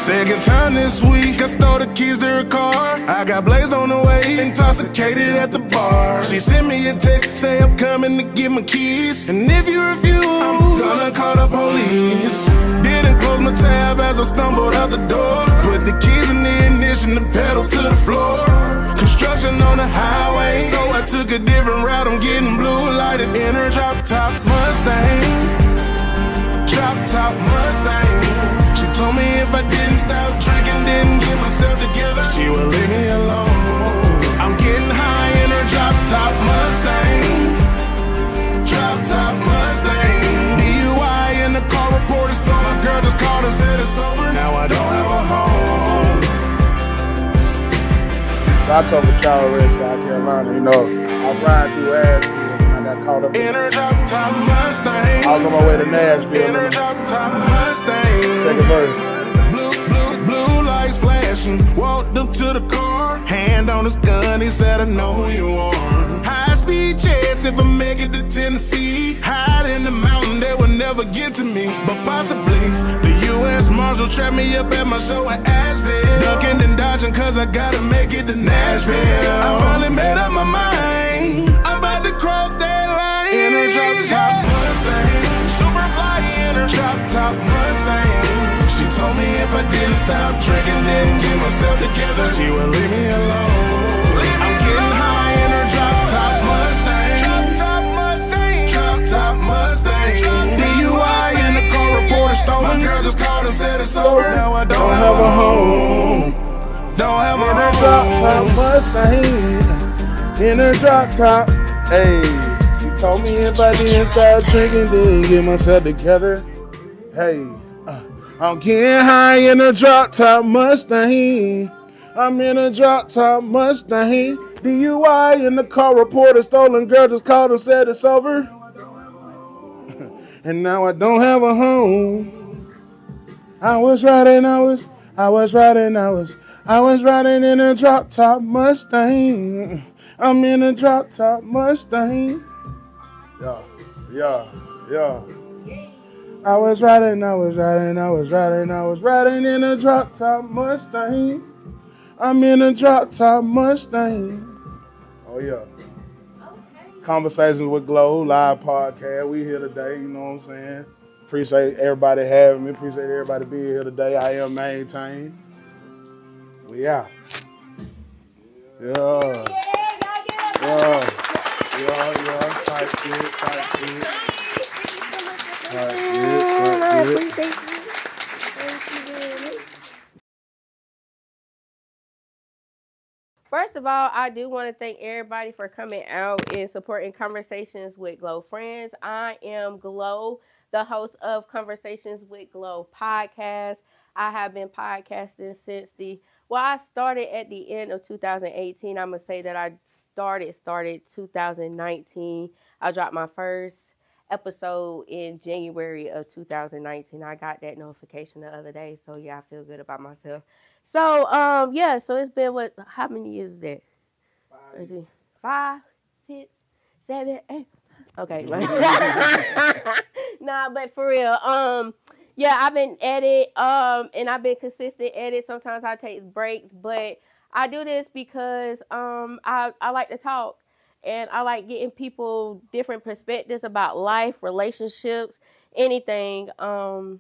Second time this week, I stole the keys to her car. I got blazed on the way, intoxicated at the bar. She sent me a text, say I'm coming to get my keys. And if you refuse, I'm gonna call the police. Didn't close my tab as I stumbled out the door. Put the keys in the ignition, the pedal to the floor. Construction on the highway, so I took a different route. I'm getting blue lighted in her drop top Mustang. Drop top Mustang. She told me if I didn't stop drinking, didn't get myself together, she would leave me alone. I'm getting high in her drop top Mustang. Drop top Mustang. DUI in the car, reported stole. My girl just called and said it's over. Now I don't have a home. So I cover Charles Red, South Carolina. You know, I ride through Asheville and I got caught up in her drop top Mustang. I was on my way to Nashville. In her drop top Mustang. Second verse. Blue lights flashing. Walked up to the car, hand on his gun. He said, I know who you are. High speed chase if I make it to Tennessee. Hide in the mountain, they will never get to me. But possibly the U.S. Marshal trapped me up at my show in Asheville. Ducking and dodging cause I gotta make it to Nashville. I finally made up my mind, I'm about to cross that line. In her drop top Mustang, super fly in her drop top Mustang. She told me if I didn't stop drinking, didn't get myself together, she would leave me alone. I'm getting high in her drop top Mustang. Drop top Mustang. Drop top Mustang. DUI in the car, reported stolen. My girl just called and said it's over. Now I don't have a home. Don't have a home. In her drop top Mustang. In her drop top. Hey, she told me if I didn't stop drinking, didn't get myself together. Hey, I'm getting high in a drop top Mustang. I'm in a drop top Mustang. DUI in the car, reported stolen. Girl just called and said it's over. And now I don't have a home. I was riding in a drop top Mustang. I'm in a drop top Mustang. Yeah. I was riding in a drop top Mustang. I'm in a drop top Mustang. Oh yeah. Okay. Conversations with Glow, live podcast. We here today, you know what I'm saying? Appreciate everybody having me. Appreciate everybody being here today. I am maintained. We out. Yeah. Tight shit. First of all, I do want to thank everybody for coming out and supporting Conversations with Glow Friends. I am Glow, the host of Conversations with Glow podcast. I have been podcasting since I started at the end of 2018. I'm going to say that I started 2019. I dropped my first episode in January of 2019. I got that notification the other day, so yeah, I feel good about myself. So so it's been how many years is that? 5, 6, 7, 8. Okay. Nah, but for real, I've been at it, and I've been consistent at it. Sometimes I take breaks, but I do this because I like to talk. And I like getting people different perspectives about life, relationships, anything. That's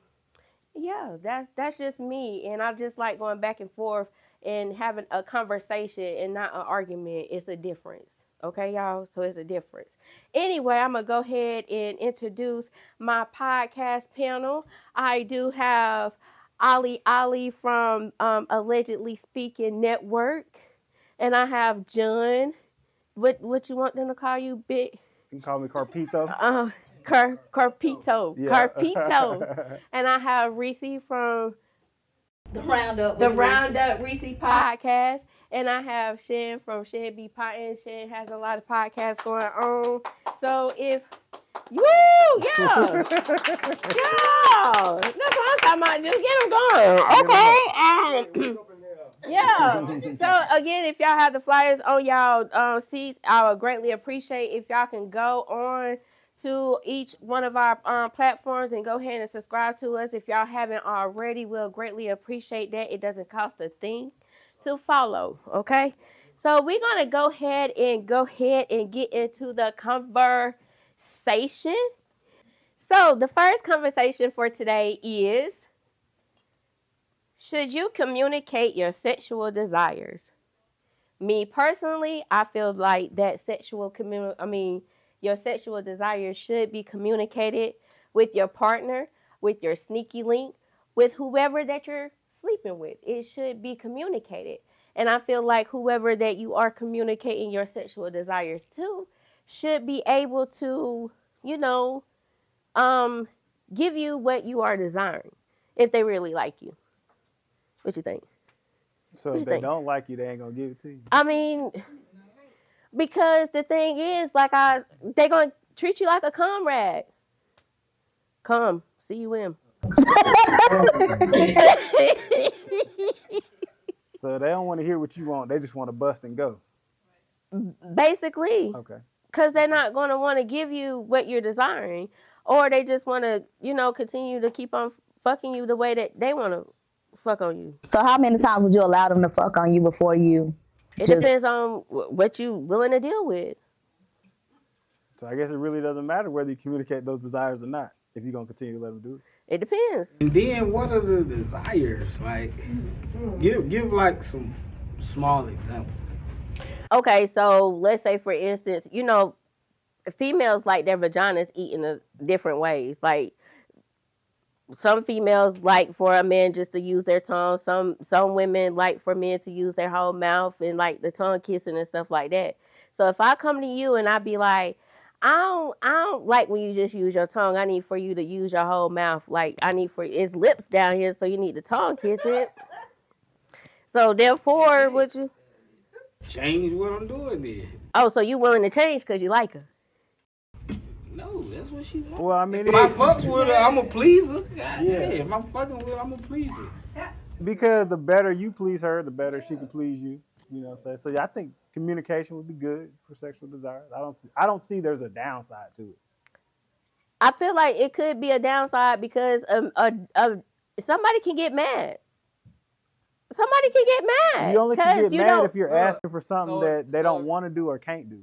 just me. And I just like going back and forth and having a conversation and not an argument. It's a difference. Okay, y'all? So it's a difference. Anyway, I'm going to go ahead and introduce my podcast panel. I do have Olly from Allegedly Speakin Network. And I have John. What you want them to call you, Big? You can call me Carpito. Carpito. Yeah. Carpito. And I have Reese from The Roundup Reese podcast. And I have Shan from Shan Be Potting. Shan has a lot of podcasts going on. So if yeah. That's what I'm talking about. Just get them going. Okay. Yeah. So again, if y'all have the flyers on y'all seats, I would greatly appreciate if y'all can go on to each one of our platforms and go ahead and subscribe to us. If y'all haven't already, we'll greatly appreciate that. It doesn't cost a thing to follow, okay? So we're going to go ahead and get into the conversation. So the first conversation for today is, should you communicate your sexual desires? Me personally, I feel like that your sexual desires should be communicated with your partner, with your sneaky link, with whoever that you're sleeping with. It should be communicated. And I feel like whoever that you are communicating your sexual desires to should be able to, give you what you are desiring if they really like you. What you think? So if they don't like you, they ain't gonna give it to you. I mean, because the thing is, they gonna treat you like a comrade. Come, CUM. So they don't want to hear what you want. They just want to bust and go. Basically. Okay. Because they're not gonna want to give you what you're desiring, or they just want to, continue to keep on fucking you the way that they want to fuck on you. So how many times would you allow them to fuck on you before you? It depends on what you willing to deal with. So I guess it really doesn't matter whether you communicate those desires or not if you're gonna continue to let them do it. It depends. And then what are the desires? Like, give like some small examples. Okay, so let's say for instance, females like their vaginas eaten in different ways. Like, some females like for a man just to use their tongue. Some women like for men to use their whole mouth and like the tongue kissing and stuff like that. So if I come to you and I be like, I don't like when you just use your tongue. I need for you to use your whole mouth. Like, it's lips down here, so you need to tongue kiss it. So therefore, would you change what I'm doing then? Oh, so you willing to change because you like her? No, that's what she wants. Well, I mean, if I fucks with her, I'm a pleaser. God Yeah. damn, if I'm fucking with her, I'm a pleaser. Because the better you please her, the better she can please you. You know what I'm saying? So yeah, I think communication would be good for sexual desires. I don't see there's a downside to it. I feel like it could be a downside because somebody can get mad. Somebody can get mad. You only can get mad if you're asking for something that they don't want to do or can't do.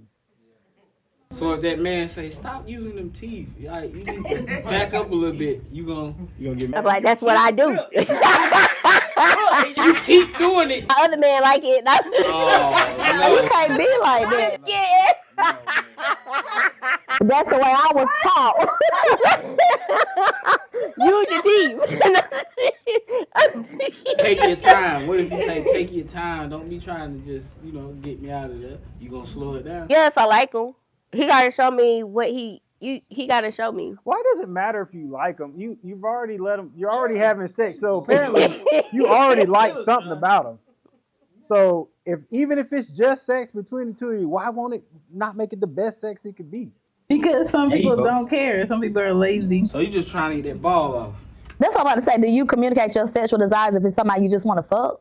So if that man say, stop using them teeth, like, you need to back up a little bit, you gonna get mad? I'm like, that's what I do. You keep doing it. The other man like it. No. You can't be like that. Yeah. That's the way I was taught. Use your teeth. Take your time. What if you say, take your time? Don't be trying to just, get me out of there. You gonna slow it down? Yes, I like him. He gotta show me what he gotta show me. Why does it matter if you like them? You've already let them. You're already having sex, so apparently you already like something about them. So even if it's just sex between the two of you, why won't it not make it the best sex it could be? Because some people don't care. Some people are lazy. So you just trying to get that ball off. That's what I'm about to say. Do you communicate your sexual desires if it's somebody you just want to fuck?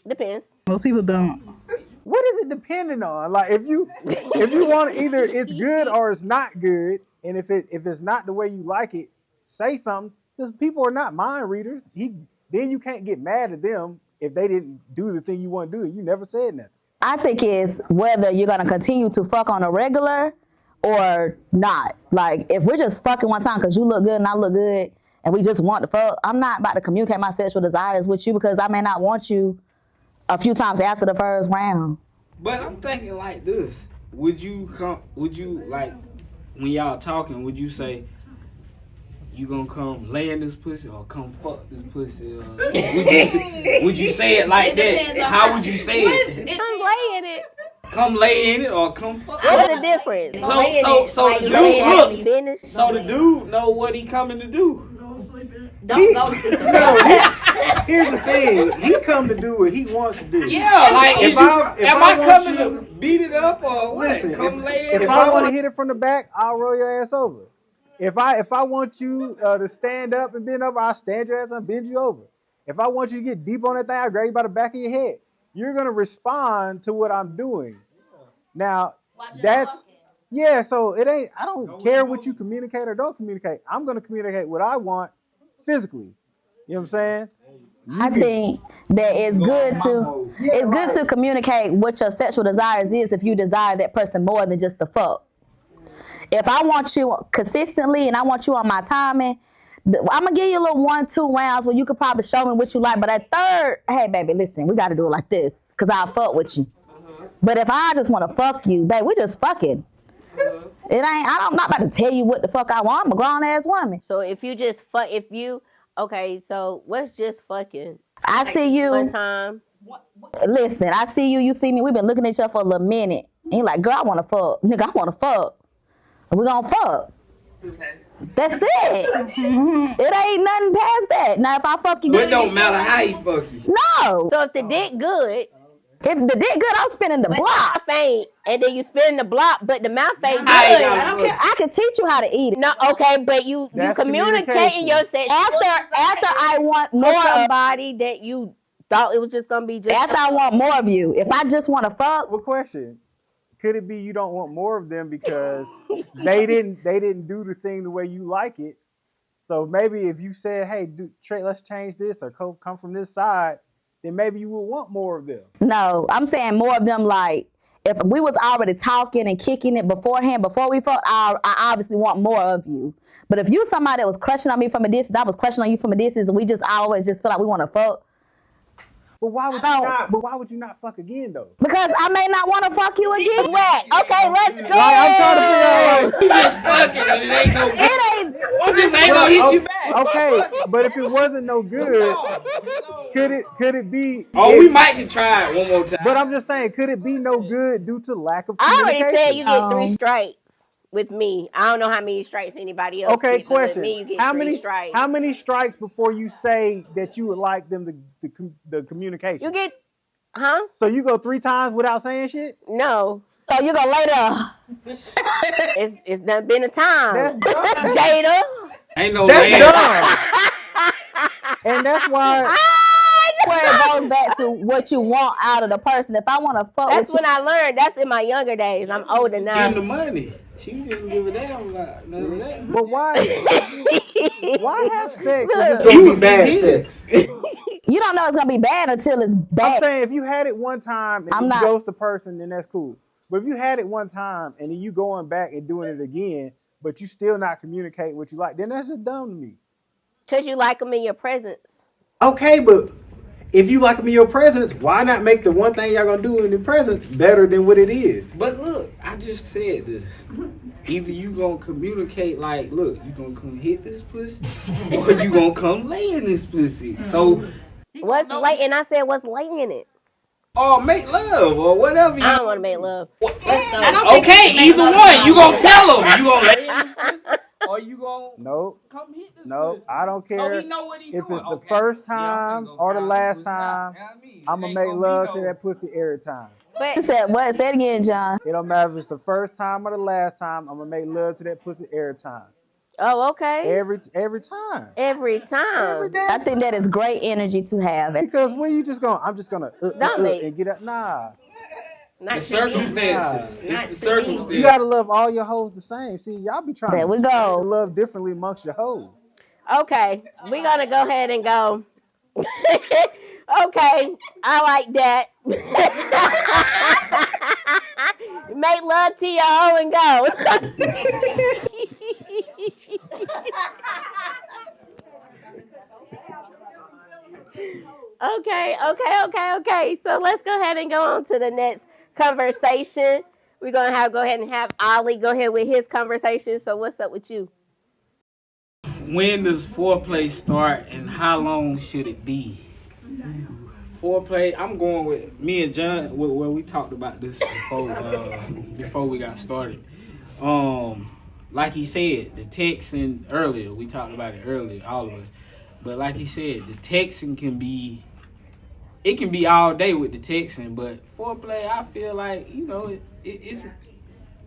Depends. Most people don't. What is it depending on? Like if you want either it's good or it's not good, and if it's not the way you like it, say something. Because people are not mind readers. Then you can't get mad at them if they didn't do the thing you want to do. You never said nothing. I think it's whether you're gonna continue to fuck on a regular or not. Like if we're just fucking one time because you look good and I look good and we just want to fuck, I'm not about to communicate my sexual desires with you because I may not want you a few times after the first round. But I'm thinking like this. Would you like when y'all talking, would you say you gonna come lay in this pussy or come fuck this pussy? Would you say it like that? How would you say it? I'm laying it. Come lay in it or come fuck? What's the difference? So the dude look. So the dude know what he coming to do. Don't go sleep. Here's the thing. He come to do what he wants to do. Yeah, like if am I coming you, to beat it up or what? Listen, Come lay in it. If I want to hit it from the back, I'll roll your ass over. If I want you to stand up and bend over, I'll stand your ass and bend you over. If I want you to get deep on that thing, I'll grab you by the back of your head. You're gonna respond to what I'm doing. Now, Yeah, so it ain't. I don't care what you communicate or don't communicate. I'm gonna communicate what I want physically. You know what I'm saying? I think that it's good to communicate what your sexual desires is if you desire that person more than just the fuck. If I want you consistently and I want you on my timing, I'm gonna give you a little 1-2 rounds where you could probably show me what you like. But at third, hey baby, listen, we gotta do it like this, cause I'll fuck with you. But if I just wanna fuck you, babe, we just fucking. It ain't. I'm not about to tell you what the fuck I want. I'm a grown ass woman. So if you just okay, so what's just fucking? I see you. One time. Listen, I see you. You see me. We've been looking at each other for a little minute. And you're like, girl, I want to fuck. Nigga, I want to fuck. And we gonna fuck. Okay. That's it. It ain't nothing past that. Now, if I fuck you But good, it don't matter how he fuck you. no. So if the dick good, If the dick good, I'm spinning the but block. the mouth ain't, and then you spin the block, but the mouth ain't good. I don't care. I can teach you how to eat it. No, okay, but you That's communicating communication. your sex After I want for more of somebody that you thought it was just gonna be just. after I want more of you. If I just want to fuck, Well, question: could it be you don't want more of them because they didn't do the thing the way you like it? So maybe if you said, "Hey, Trey, let's change this," or come from this side, then maybe you would want more of them. no, I'm saying more of them. Like if we was already talking and kicking it beforehand, before we fuck, I obviously want more of you. But if you somebody that was crushing on me from a distance, I was crushing on you from a distance, and we just always just feel like we want to fuck. But why would you not? But why would you not fuck again though? Because I may not want to fuck you again. Whack. Okay, let's go. Like, I'm trying to figure out. Like, You just fucking and it ain't no good. It Just ain't gonna hit you back. okay, but if it wasn't no good, could it be? Oh, we might can try it one more time. But I'm just saying, could it be no good due to lack of I already communication? said you get 3 strikes with me. I don't know how many strikes anybody else. Okay, gets, but with question: Me, you get how 3 many strikes? How many strikes before you say that you would like them the communication? You get, huh? So you go 3 times without saying shit? No, So you gonna lay there. it's done been a time. That's dumb. Jada. Ain't no That's land. dumb. And that's why. Where it goes back to what you want out of the person. If I want to fuck That's with when I learned. That's in my younger days. I'm older Give him the now. money. She didn't give a damn about none of that. But why have sex? if it's Look. He gonna was be bad good? sex. you don't know it's gonna be bad until it's I'm bad. saying if you had it one time and I'm you not- ghost the person, then that's cool. But if you had it one time and then you going back and doing it again, but you still not communicating what you like, then that's just dumb to me. Because you like them in your presence. Okay, but if you like them in your presence, why not make the one thing y'all gonna do in the presence better than what it is? But look, I just said this. Either you gonna communicate like, look, you gonna come hit this pussy, or you gonna come lay in this pussy. So, What's late? And I said, what's laying it? or make love, or whatever. I don't want to make love. I don't think Okay, you should make either love one. to You gonna somebody. tell him. You gonna lay in this pussy, or you gonna No, come hit this no, pussy. I don't So care he know what he if doing. it's the Okay. first Yeah, I'm time finna go or the down last this pussy out. time. You know what I mean? I'm gonna Ain't make gonna love be to no- that pussy every time. You But said what? Say it again, John. It don't matter if it's the first time or the last time. I'm gonna make love to that pussy every time. oh, okay. Every time. Every time. I think that is great energy to have. Because when you just going, I'm just gonna Dominate. and get up. Nah, Not The to circumstances. Not It's to the me. circumstances. you gotta love all your hoes the same. See, y'all be trying There we to go. love differently amongst your hoes. be. Okay, we're going to go ahead and go. Okay, I like that. Make love to your hoe and go. Okay. So let's go ahead and go on to the next conversation. We're going to go ahead and have Olly go ahead with his conversation. So what's up with you? When does foreplay start and how long should it be? Foreplay, I'm going with me and John. Well, we talked about this before we got started. Like he said, the texting earlier. We talked about it earlier, all of us. But like he said, the texting can be all day with the texting. But foreplay, I feel like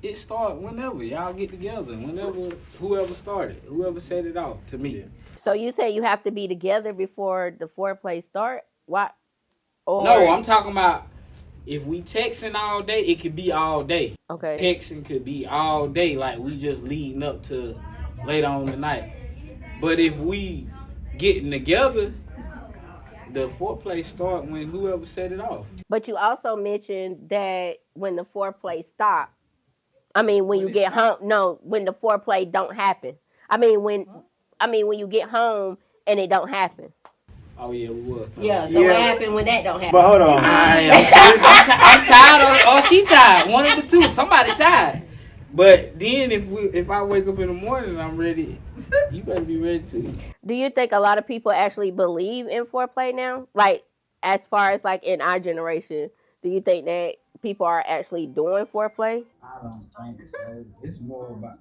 it start whenever y'all get together. Whenever whoever started, whoever set it off. To me. So you say you have to be together before the foreplay start? What? Or No, I'm talking about if we texting all day, it could be all day. Okay. Texting could be all day, like we just leading up to later on tonight. But if we getting together, the foreplay start when whoever set it off. But you also mentioned that when the foreplay stop, when you get home, no, when the foreplay don't happen. When you get home and it don't happen. Oh yeah, we was. Yeah. So what happened when that don't happen? But hold on. I'm tired. Or she tired. One of the two. Somebody tired. But then if I wake up in the morning and I'm ready, you better be ready too. Do you think a lot of people actually believe in foreplay now? Like, as far as like in our generation, do you think that people are actually doing foreplay? I don't think so. It's more about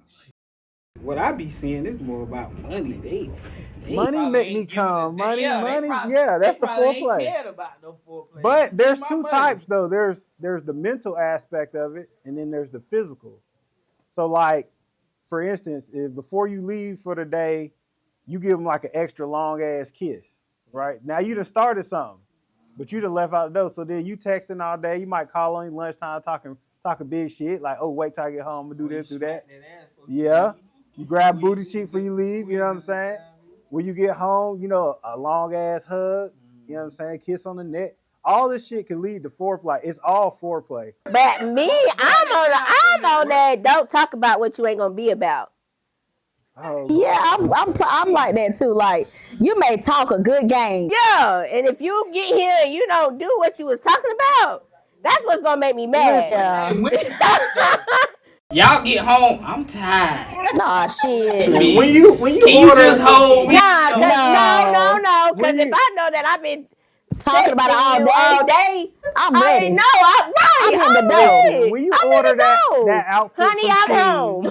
what I be seeing is more about money. They Money make me come. Money. That's the foreplay. Ain't cared about no foreplay. But there's two types though. There's the mental aspect of it, and then there's the physical. So like, for instance, if before you leave for the day, you give them like an extra long ass kiss, right? Now you done started something, but you done left out the door. So then you texting all day. You might call on you lunchtime talking big shit like, oh, wait till I get home and do this, do that. Yeah. You grab booty cheek before you leave, you know what I'm saying? When you get home, a long ass hug, you know what I'm saying? Kiss on the neck. All this shit can lead to foreplay. It's all foreplay. But me, I'm on that. Don't talk about what you ain't gonna be about. Oh. Yeah, I'm like that too. Like, you may talk a good game. Yeah, and if you get here and you don't do what you was talking about, that's what's gonna make me mad. Yeah. Y'all get home, I'm tired. Nah, shit. When you order, just hold me? No. Because if I know that I've been Talking about it all day, I'm ready. No, I'm right. I'm in the door. When you order that outfit Honey, from I'm Shein, home.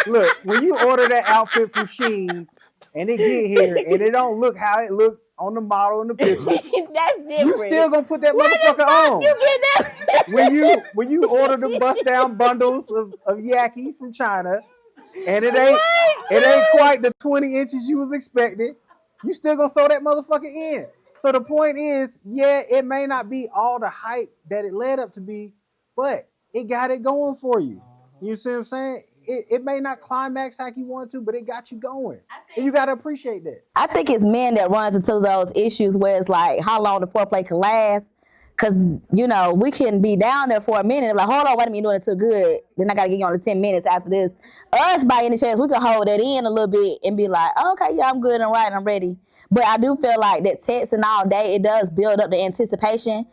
look. When you order that outfit from Shein and it get here and it don't look how it look on the model in the picture, That's different. you still gonna put that Where the motherfucker fuck on. you get that? When you order the bust down bundles of yaki from China, and it ain't quite the 20 inches you was expecting, you still gonna sew that motherfucker in. So the point is, yeah, it may not be all the hype that it led up to be, but it got it going for you. You see what I'm saying? It may not climax like you want to, but it got you going. And you got to appreciate that. I think it's men that runs into those issues where it's like how long the foreplay can last. Because, we can be down there for a minute. Like, hold on, wait a minute, you're doing it too good. Then I got to get you on the 10 minutes after this. Us, by any chance, we can hold that in a little bit and be like, okay, yeah, I'm good and right, I'm ready. But I do feel like that texting all day, it does build up the anticipation.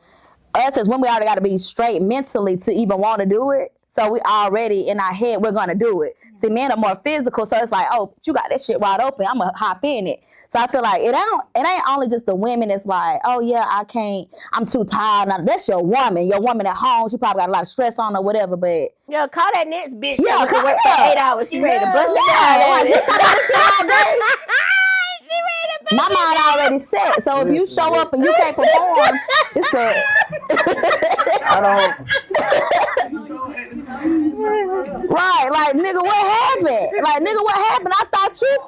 Us as women, we already got to be straight mentally to even want to do it. So we already in our head, we're going to do it. See, men are more physical, so it's like, oh, you got that shit wide open, I'm going to hop in it. So I feel like it ain't only just the women that's like, oh yeah, I can't, I'm too tired. Now, that's your woman at home. She probably got a lot of stress on or whatever, but. Yeah, call that next bitch. Yeah, that work for 8 hours. She ready to bust it down. Like, you talking about shit all day. My mind already set, so if you show up and you can't perform, it's a. I don't. Right, like nigga, what happened? I thought you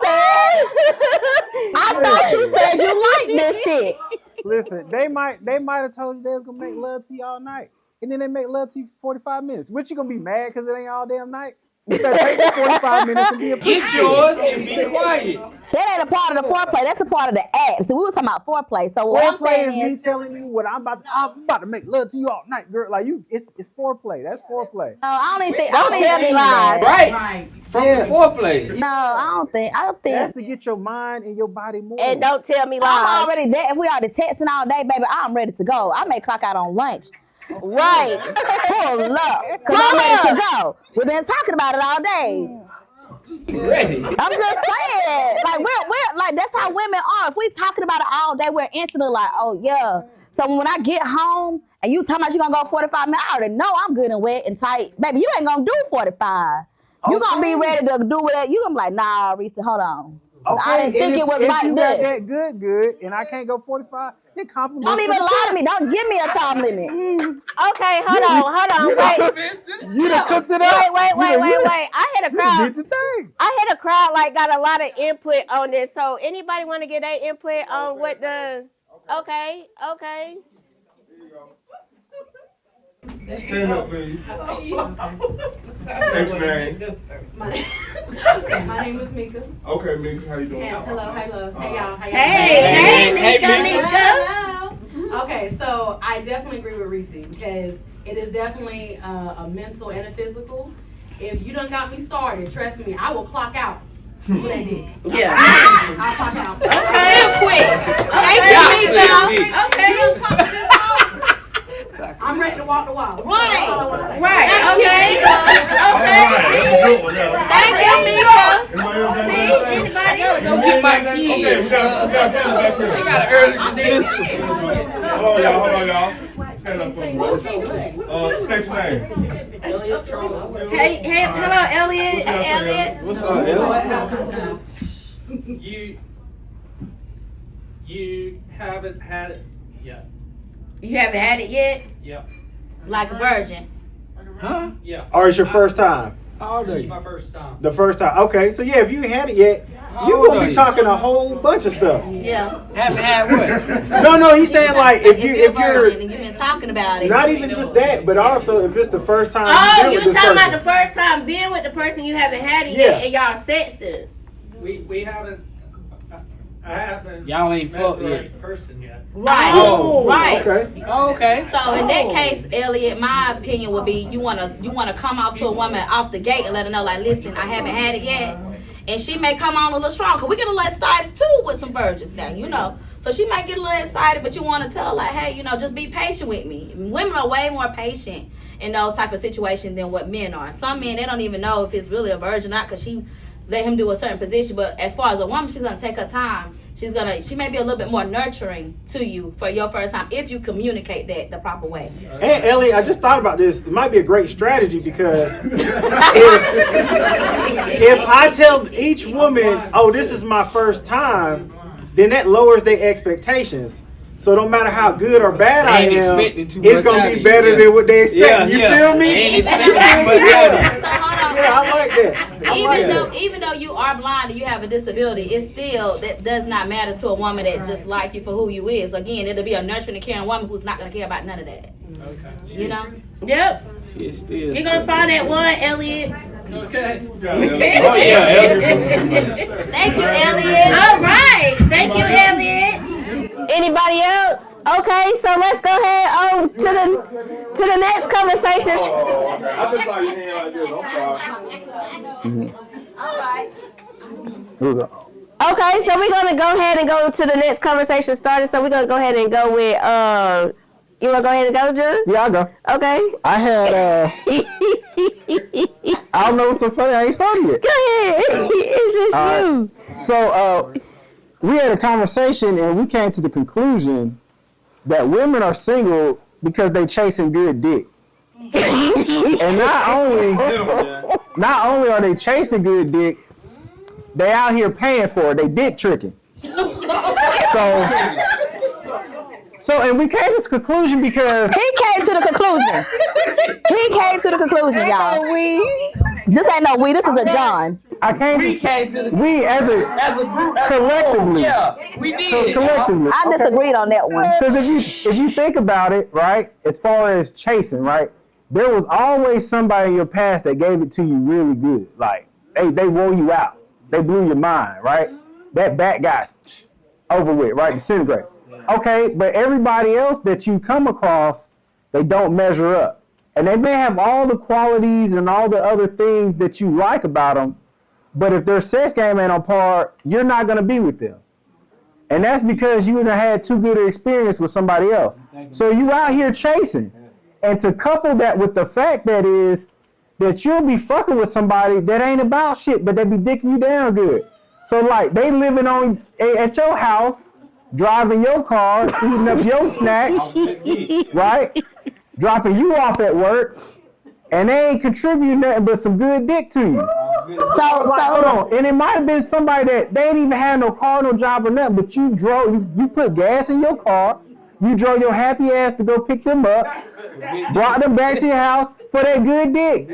said you liked this shit. Listen, they might have told you they was gonna make love to you all night, and then they make love to you for 45 minutes. What, you gonna be mad because it ain't all damn night? You better take the 45 minutes and be appreciative. Get yours and be quiet. That ain't a part of the foreplay. That's a part of the act. So we were talking about foreplay. So what I'm Foreplay saying is me telling you what I'm about to make love to you all night, girl. Like it's foreplay. That's foreplay. No, I don't even think. Don't tell me lies. Right. From the foreplay. No, I don't think. That's to get your mind and your body moving. And don't tell me lies. I'm already there. If we already texting all day, baby, I'm ready to go. I may clock out on lunch. Right. Pull up. Because I'm ready to go. We've been talking about it all day. Ready. I'm just saying. Like, we're like, that's how women are. If we talking about it all day, we're instantly like, oh, yeah. So when I get home and you talking about you going to go 45 minutes, I already know I'm good and wet and tight. Baby, you ain't going to do 45. You going to be ready to do it. You going to be like, nah, Reese, hold on. Okay, I didn't think it was like you this. got that good, and I can't go 45, then compliment. Don't even lie to me. Don't give me a time limit. Okay, hold on. Wait. You done cooked it up. Wait. I hit a crowd. Did your thing. I hit a crowd like got a lot of input on this. So anybody want to get their input on what the? Okay. Stand up, please. Next name. My name is Mika. Okay, Mika, how you doing? Hello. Hey, y'all. How y'all Hey, doing? Mika. Hello. Okay, so I definitely agree with Reese because it is definitely a mental and a physical. If you done got me started, trust me, I will clock out. What I did. Yeah. I'll clock out. Okay. Real quick. Thank you, Mika. Okay. I'm ready to walk the walk. Right. Right. Okay. Thank you, Mika. See, anybody else? Go get my kids. They got an early dismissal. Hold on, y'all. Stand up for me. State your name. Hey, hello, Elliot. Hey, Elliot. What's up, Elliot? You haven't had it yet. You haven't had it yet? Yep. Like a virgin. Huh? Yeah. Or it's your first time? How old are This is you? my first time. The first time. Okay, so yeah, if you ain't had it yet, How you old gonna are be you? talking a whole bunch of stuff. Yeah. Haven't had what? No, he's saying like if you're a you're virgin and you've been talking about it. not even just that, but also if it's the first time. Oh, you've been you with this talking about person. the first time being with the person you haven't had it Yeah. yet and y'all sexting? We haven't. I haven't. Y'all ain't met fucked the yet. right person yet. Right. Oh, right. Okay. Oh, okay. So in that case, Elliot, my opinion would be you wanna come off to a woman off the gate and let her know like, listen, I haven't had it yet, and she may come on a little strong. Cause we get a little excited too with some virgins now, you know. So she might get a little excited, but you want to tell her like, hey, you know, just be patient with me. Women are way more patient in those type of situations than what men are. Some men, they don't even know if it's really a virgin or not, cause she let him do a certain position. But as far as a woman, she's gonna take her time. She may be a little bit more nurturing to you for your first time if you communicate that the proper way. Hey, Ellie, I just thought about this. It might be a great strategy because if I tell each woman, oh, this is my first time, then that lowers their expectations. So no matter how good or bad I Ain't am, expecting too it's much going out to of be you, better yeah. than what they expect. You feel me? Ain't expecting too much out of you. So hold on. Yeah, I like that. Even though you are blind and you have a disability, it's still that does not matter to a woman that just like you for who you is. Again, it'll be a nurturing and caring woman who's not gonna care about none of that. Okay. You know? Yep. She's still. You're gonna find that one, Elliot. Okay. Oh yeah, Elliot. Thank you, Elliot. All right. Thank you, Elliot. Anybody else? Okay, so let's go ahead to the next conversations. I just saw your hand like this. I'm sorry. All right. Okay, so we're gonna go ahead and go to the next conversation started. So we're gonna go ahead and go with you wanna go ahead and go, John? Yeah, I'll go. Okay. I had I don't know what's so funny. I ain't started yet. Go ahead. It's just you. So we had a conversation and we came to the conclusion that women are single because they chasing good dick. And not only are they chasing good dick, they out here paying for it. They dick tricking. So and we came to this conclusion because He came to the conclusion, y'all. This ain't no we. This is a John. I came We came to the we as a group collectively. Yeah, we did. Collectively. I disagreed on that one. Because if you think about it, right, as far as chasing, right, there was always somebody in your past that gave it to you really good. Like they wore you out, they blew your mind, right? That bad guy's over with, right? Disintegrate. Okay, but everybody else that you come across, they don't measure up, and they may have all the qualities and all the other things that you like about them, but if their sex game ain't on par, you're not gonna be with them. And that's because you done had too good an experience with somebody else. So you out here chasing. And to couple that with the fact that you'll be fucking with somebody that ain't about shit, but they be dicking you down good. So like they living at your house, driving your car, eating up your snacks, right? Dropping you off at work, and they ain't contributing nothing but some good dick to you. So Hold on, and it might have been somebody that they ain't even had no car, no job or nothing, but you put gas in your car, you drove your happy ass to go pick them up, brought them back to your house for that good dick.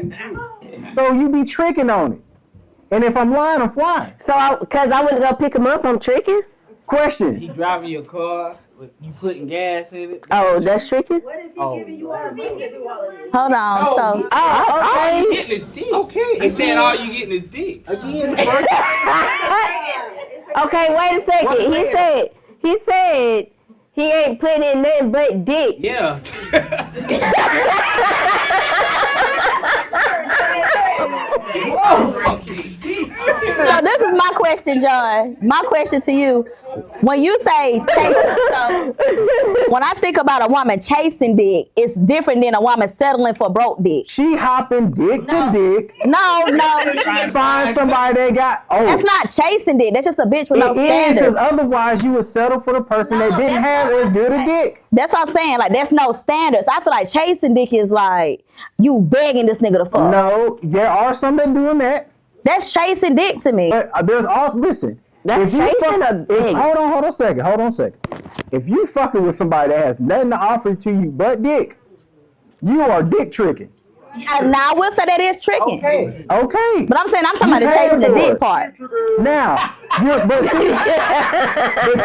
So you be tricking on it. And if I'm lying, I'm flying. So because I went to go pick him up, I'm tricking? He Question. driving your car. You putting gas in it. Oh, that's tricky. Oh, Hold on. So all you getting is dick. Okay. He said all you getting is dick. Again, first. Okay, wait a second. He said he ain't putting in nothing but dick. Yeah. So this is my question, John. My question to you: when you say chasing, when I think about a woman chasing dick, it's different than a woman settling for broke dick. She hopping dick to dick. No. Find somebody they got. Oh, That's not chasing dick. That's just a bitch with no standards. Because otherwise you would settle for the person that didn't have as good a dick. That's what I'm saying. Like, there's no standards. I feel like chasing dick is like you begging this nigga to fuck. No, there are some that doing that. That's chasing dick to me. But there's also, listen. That's chasing a dick. Hold on a second. If you fucking with somebody that has nothing to offer to you but dick, you are dick tricking. Now I will say that is tricking. Okay. But I'm saying I'm talking about the chasing the dick part. Now, but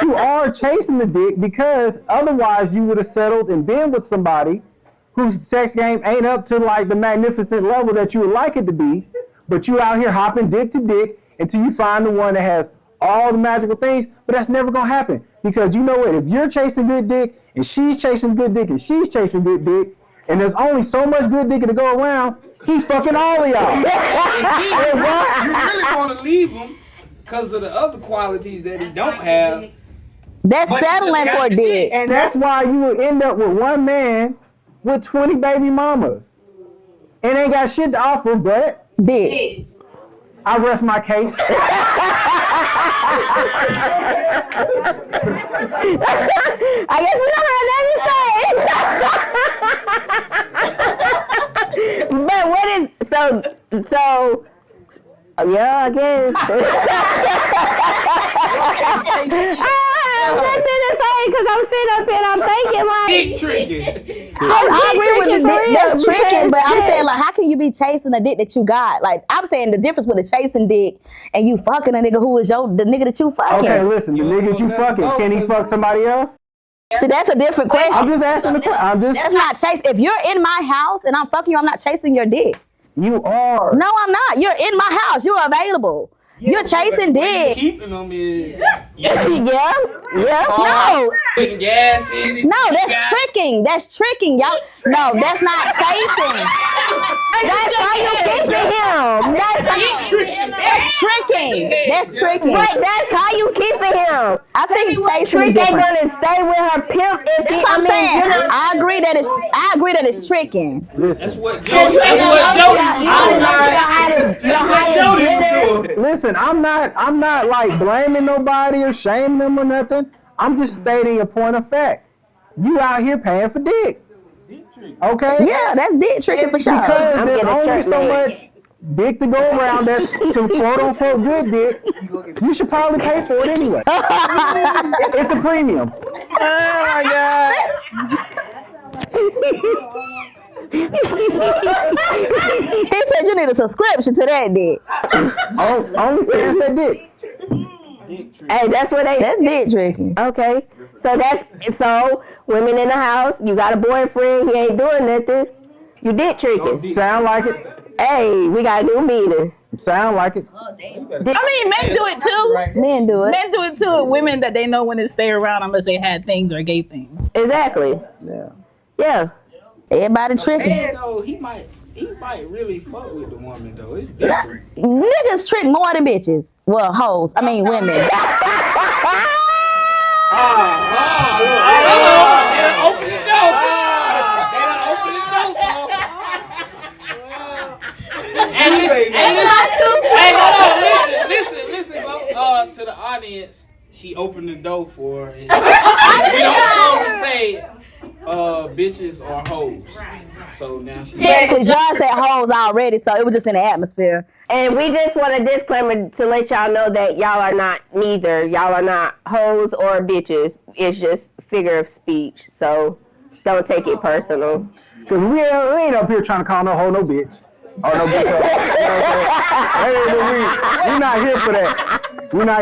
you are chasing the dick because otherwise you would have settled and been with somebody whose sex game ain't up to like the magnificent level that you would like it to be. But you out here hopping dick to dick until you find the one that has all the magical things. But that's never gonna happen because you know what? If you're chasing good dick and she's chasing good dick and she's chasing good dick, and there's only so much good dick to go around, he fucking all of y'all. You really want to leave him because of the other qualities that he don't have. That's settling for dick. And that's why you will end up with one man with 20 baby mamas and ain't got shit to offer but dick. I rest my case. I guess we don't have nothing to say. But what is so? Yeah, I guess. Nothing to say because I'm sitting up here and I'm thinking like. Dick tricking. I agree with the dick. That's tricking, but I'm saying like, how can you be chasing a dick that you got? Like I'm saying the difference with a chasing dick and you fucking a nigga who is the nigga that you fucking. Okay, listen, the nigga that you fucking, can he fuck somebody else? See, that's a different question. I'm just asking the question. That's not chase. If you're in my house and I'm fucking you, I'm not chasing your dick. You are. No, I'm not. You're in my house. You're available. You're chasing dick. Keeping them is yeah. No. Putting gas in it. No, that's tricking. That's tricking, y'all. No, that's not chasing. That's how you keeping him. That's tricking. That's tricking. But that's how you keeping him. I think chasing is Trick ain't different. gonna stay with her pimp if That's what I'm saying. I agree that it's tricking. That's what Jody was doing. Listen, I'm not like blaming nobody or shaming them or nothing. I'm just stating a point of fact. You out here paying for dick. Okay? Yeah, that's dick tricking for sure. Because I'm there's getting a only shirt so made. much dick to go around that's some quote unquote good dick. You should probably pay for it anyway. It's a premium. Oh my God. He said you need a subscription to that dick. Only fans that dick. Hey, that's dick tricking. Okay. So women in the house, you got a boyfriend, he ain't doing nothing. You dick tricking. Sound like it? Hey, we got a new meeting. Sound like it? I mean, men do it too. Men do it. Men do it too. Women that they know when to stay around unless they had things or gave things. Exactly. Yeah. Everybody tricking. And though he might really fuck with the woman though. It's different. Niggas trick more than bitches. Well, hoes. I mean women. Open the door. Open the door. Listen. To the audience, she opened the door for her. We don't supposed to say bitches or hoes. So now she Technically, John said hoes already, so it was just in the atmosphere. And we just want a disclaimer to let y'all know that y'all are not neither. Y'all are not hoes or bitches. It's just figure of speech. So don't take it personal. Because we ain't up here trying to call no hoe no bitch. Or no bitch. We're not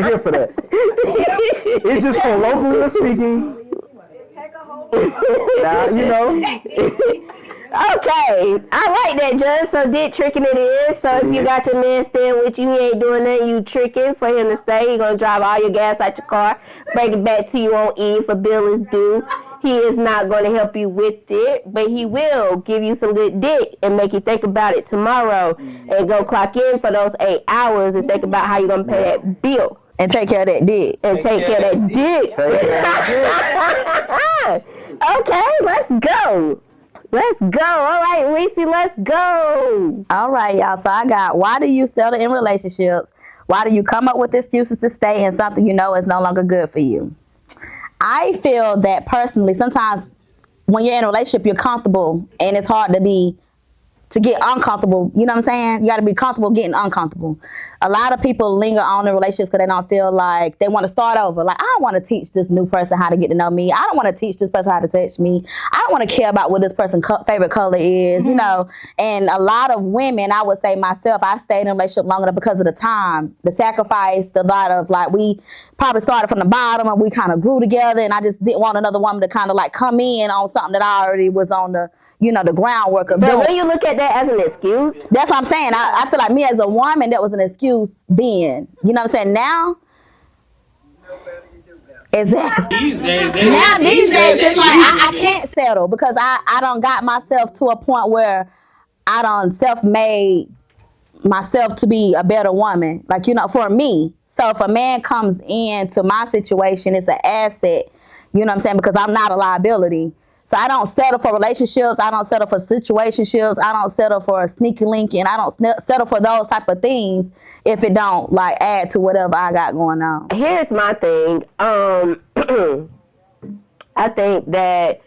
here for that. It's just colloquially speaking. Now, you know. Okay, I like that, Judge. So dick tricking it is. So if you got your man staying with you, he ain't doing nothing, you tricking for him to stay. He gonna drive all your gas out your car, bring it back to you on E if a bill is due. He is not gonna help you with it, but he will give you some good dick and make you think about it tomorrow and go clock in for those 8 hours and think about how you're gonna pay that bill. And take care of that dick. And take care of that dick. Okay, let's go. Let's go. All right, Reese, let's go. All right, y'all. So I got, why do you settle in relationships? Why do you come up with excuses to stay in something you know is no longer good for you? I feel that personally, sometimes when you're in a relationship, you're comfortable and it's hard to get uncomfortable. You know what I'm saying? You got to be comfortable getting uncomfortable. A lot of people linger on in relationships because they don't feel like they want to start over. Like, I don't want to teach this new person how to get to know me. I don't want to teach this person how to touch me. I don't want to care about what this person's favorite color is, you know. And a lot of women, I would say myself, I stayed in a relationship long enough because of the time, the sacrifice, the lot of, like, we probably started from the bottom and we kind of grew together, and I just didn't want another woman to kind of like come in on something that I already was on the, you know, the groundwork of doing. But when you look at that as an excuse, that's what I'm saying. I feel like me as a woman, that was an excuse then. You know what I'm saying? Now, exactly. These days, It's like I can't settle because I done got myself to a point where I done self-made myself to be a better woman. Like, you know, for me. So if a man comes into my situation, it's an asset. You know what I'm saying? Because I'm not a liability. So I don't settle for relationships. I don't settle for situationships. I don't settle for a sneaky link, and I don't settle for those type of things if it don't like add to whatever I got going on. Here's my thing. I think that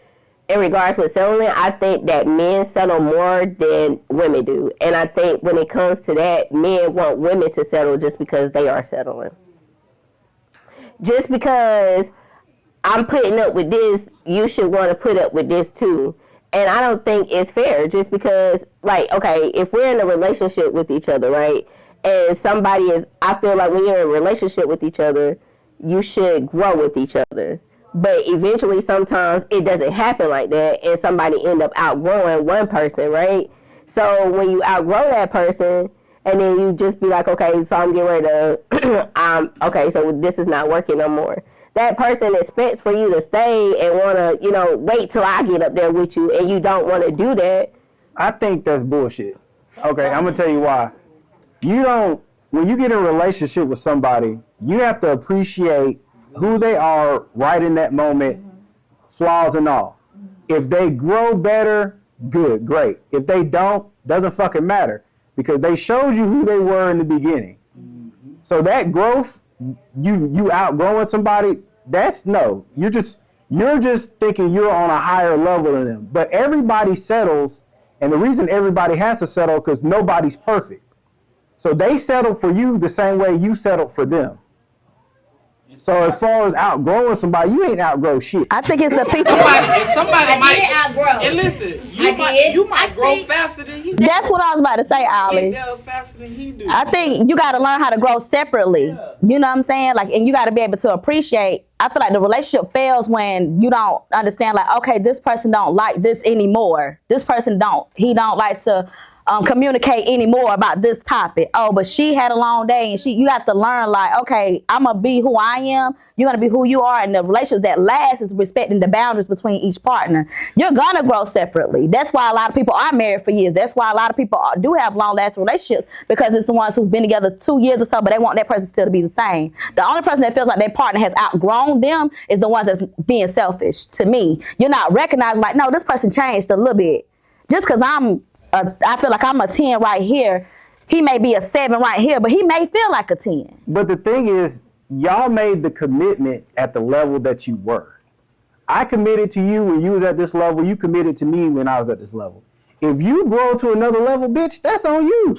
in regards with settling, I think that men settle more than women do. And I think when it comes to that, men want women to settle just because they are settling. Just because I'm putting up with this, you should want to put up with this too. And I don't think it's fair just because, like, okay, if we're in a relationship with each other, right, and somebody is, I feel like when you're in a relationship with each other, you should grow with each other. But eventually, sometimes it doesn't happen like that, and somebody end up outgrowing one person, right? So when you outgrow that person, and then you just be like, okay, so I'm getting ready to, okay, so this is not working no more. That person expects for you to stay and want to, you know, wait till I get up there with you, and you don't want to do that. I think that's bullshit. Okay, I'm going to tell you why. When you get in a relationship with somebody, you have to appreciate who they are right in that moment, flaws and all. If they grow better, good, great. If they don't, doesn't fucking matter, because they showed you who they were in the beginning. So that growth, you outgrowing somebody, that's no. You're just thinking you're on a higher level than them. But everybody settles, and the reason everybody has to settle because nobody's perfect. So they settle for you the same way you settled for them. So as far as outgrowing somebody, you ain't outgrow shit. I think it's the people. Somebody might outgrow. And listen, you might grow faster than he. That's what I was about to say, Olly. Faster than he do. I think you got to learn how to grow separately. Yeah. You know what I'm saying? Like, and you got to be able to appreciate. I feel like the relationship fails when you don't understand, like, okay, this person don't like this anymore. This person he don't like to communicate anymore about this topic. Oh, but she had a long day, and you have to learn, like, okay, I'm gonna be who I am, you're gonna be who you are, and the relationship that lasts is respecting the boundaries between each partner. You're gonna grow separately. That's why a lot of people are married for years. That's why a lot of people do have long-lasting relationships, because it's the ones who's been together 2 years or so, but they want that person still to be the same. The only person that feels like their partner has outgrown them is the ones that's being selfish. To me, you're not recognizing, like, no, this person changed a little bit. Just because I feel like I'm a 10 right here, he may be a 7 right here, but he may feel like a 10. But the thing is, y'all made the commitment at the level that you were. I committed to you when you was at this level. You committed to me when I was at this level. If you grow to another level, bitch, that's on you.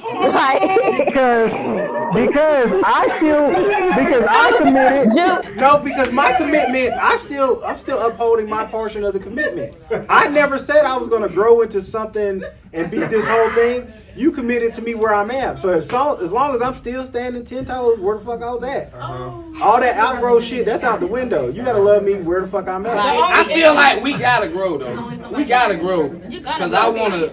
because I committed. No, because my commitment, I'm still upholding my portion of the commitment. I never said I was going to grow into something and beat this whole thing, you committed to me where I'm at. So as long as I'm still standing 10 toes where the fuck I was at. All that outgrow shit, that's out the window. You gotta love me where the fuck I'm at. I feel like we gotta grow though. We gotta grow. Cause I wanna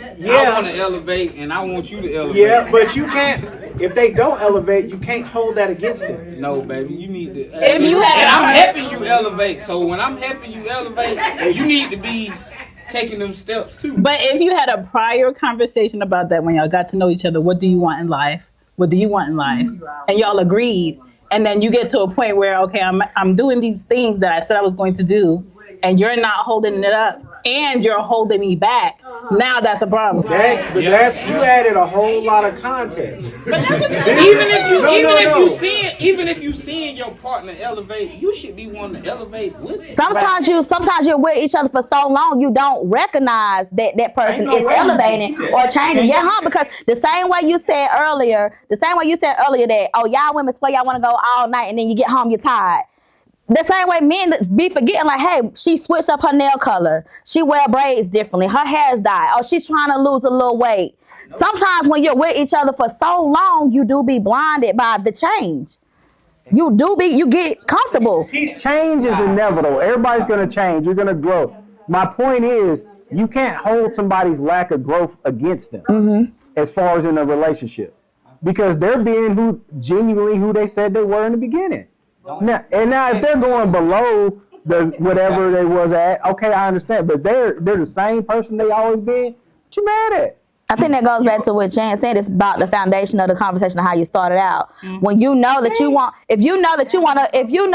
elevate and I want you to elevate. Yeah, but you can't. If they don't elevate, you can't hold that against them. No, baby, you need to. And I'm helping you elevate. So when I'm helping you elevate, you need to be taking them steps too. But if you had a prior conversation about that when y'all got to know each other, what do you want in life? What do you want in life? And y'all agreed. And then you get to a point where, okay, I'm doing these things that I said I was going to do, and you're not holding it up, and you're holding me back. Now that's a problem. You added a whole lot of context. But that's what even if you seeing your partner elevate, you should be wanting to elevate with it. Sometimes you're with each other for so long you don't recognize that person is elevating or changing. Yeah, because the same way you said earlier that, oh, y'all women swear y'all want to go all night and then you get home you're tired. The same way men be forgetting, like, hey, she switched up her nail color. She wear braids differently. Her hair's dyed. Oh, she's trying to lose a little weight. Sometimes when you're with each other for so long, you do be blinded by the change. You get comfortable. Change is inevitable. Everybody's going to change. You're going to grow. My point is, you can't hold somebody's lack of growth against them as far as in a relationship. Because they're being genuinely who they said they were in the beginning. Now if they're going below the whatever they was at, okay, I understand. But they're the same person they always been. What you mad at? I think that goes back to what Chan said. It's about the foundation of the conversation of how you started out. When you know that you want, if you know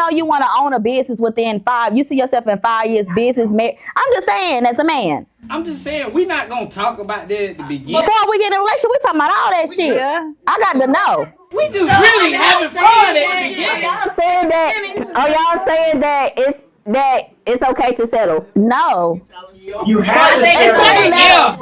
you want to own a business within 5, you see yourself in 5 years business. I'm just saying, as a man. I'm just saying, we're not gonna talk about that at the beginning. Before we get in a relationship, we talking about all that shit. Yeah. I got to know. We just really having fun at the beginning. Are y'all saying that it's okay to settle? No. You have to settle.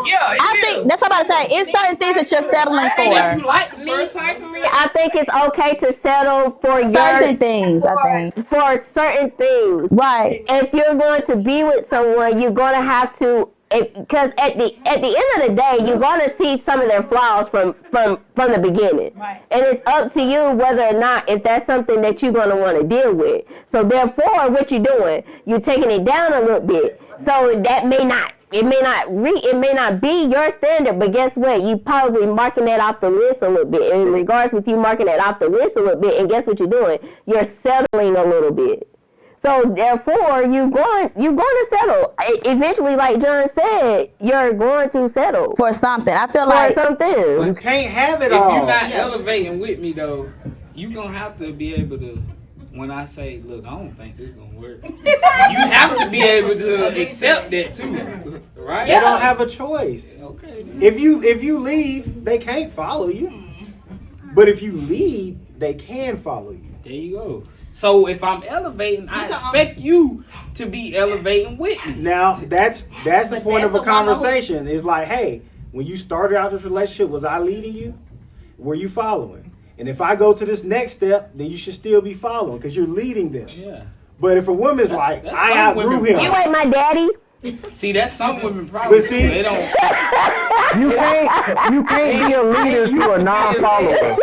I think that's what I'm about to say. It's certain things that you're settling for. Me personally, I think it's okay to settle for certain things. I think for certain things. Right. If you're going to be with someone, you're going to have to. Because at the end of the day, you're going to see some of their flaws from the beginning. Right. And it's up to you whether or not, if that's something that you're going to want to deal with. So therefore, what you're doing, you're taking it down a little bit. So that may not be your standard, but guess what? You probably marking that off the list a little bit. In regards with you marking that off the list a little bit, and guess what you're doing? You're settling a little bit. So therefore, you're going to settle. Eventually, like John said, you're going to settle for something. I feel like something. You can't have it all. If you're not elevating with me though, you're gonna have to be able to. When I say, look, I don't think this gonna work, you have to be able to accept that too, right? They don't have a choice. Okay. If you leave, they can't follow you. But if you lead, they can follow you. There you go. So if I'm elevating, I expect you to be elevating with me. Now that's the point of a conversation. It's like, hey, when you started out this relationship, was I leading you? Were you following? And if I go to this next step, then you should still be following because you're leading them. Yeah. But if a woman's that's I outgrew him. You ain't my daddy. See, that's some women probably. But see, they don't. You can't be a leader to a non-follower.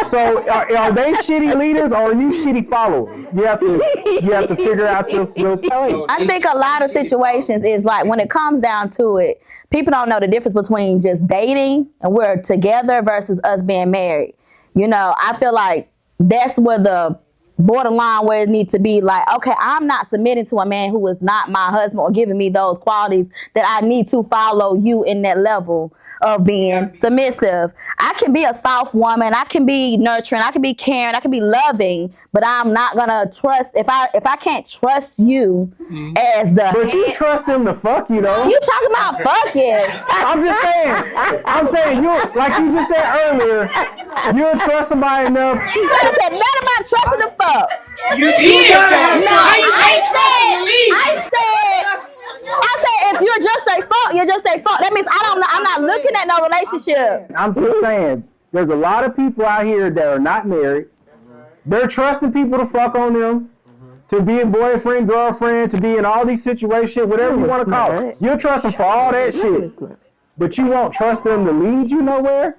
So are they shitty leaders or are you shitty followers? You have to figure out your place. I think a lot of situations is like when it comes down to it, people don't know the difference between just dating and we're together versus us being married. You know, I feel like that's where the borderline where it needs to be like, okay, I'm not submitting to a man who is not my husband or giving me those qualities that I need to follow you in that level of being submissive. I can be a soft woman. I can be nurturing. I can be caring. I can be loving, but I'm not gonna trust if I can't trust you as the. But you trust them to fuck you though. You talking about fucking? I'm just saying. I'm saying you like you just said earlier. You'll trust somebody enough. I said nothing about trusting the fuck. You did. No, I said if you're just a fuck, you're just a fuck. That means I'm not looking at no relationship. I'm just saying, there's a lot of people out here that are not married. They're trusting people to fuck on them. to being boyfriend, girlfriend, to be in all these situations, whatever you want to call it. You'll trust them for all that shit. But you won't trust them to lead you nowhere?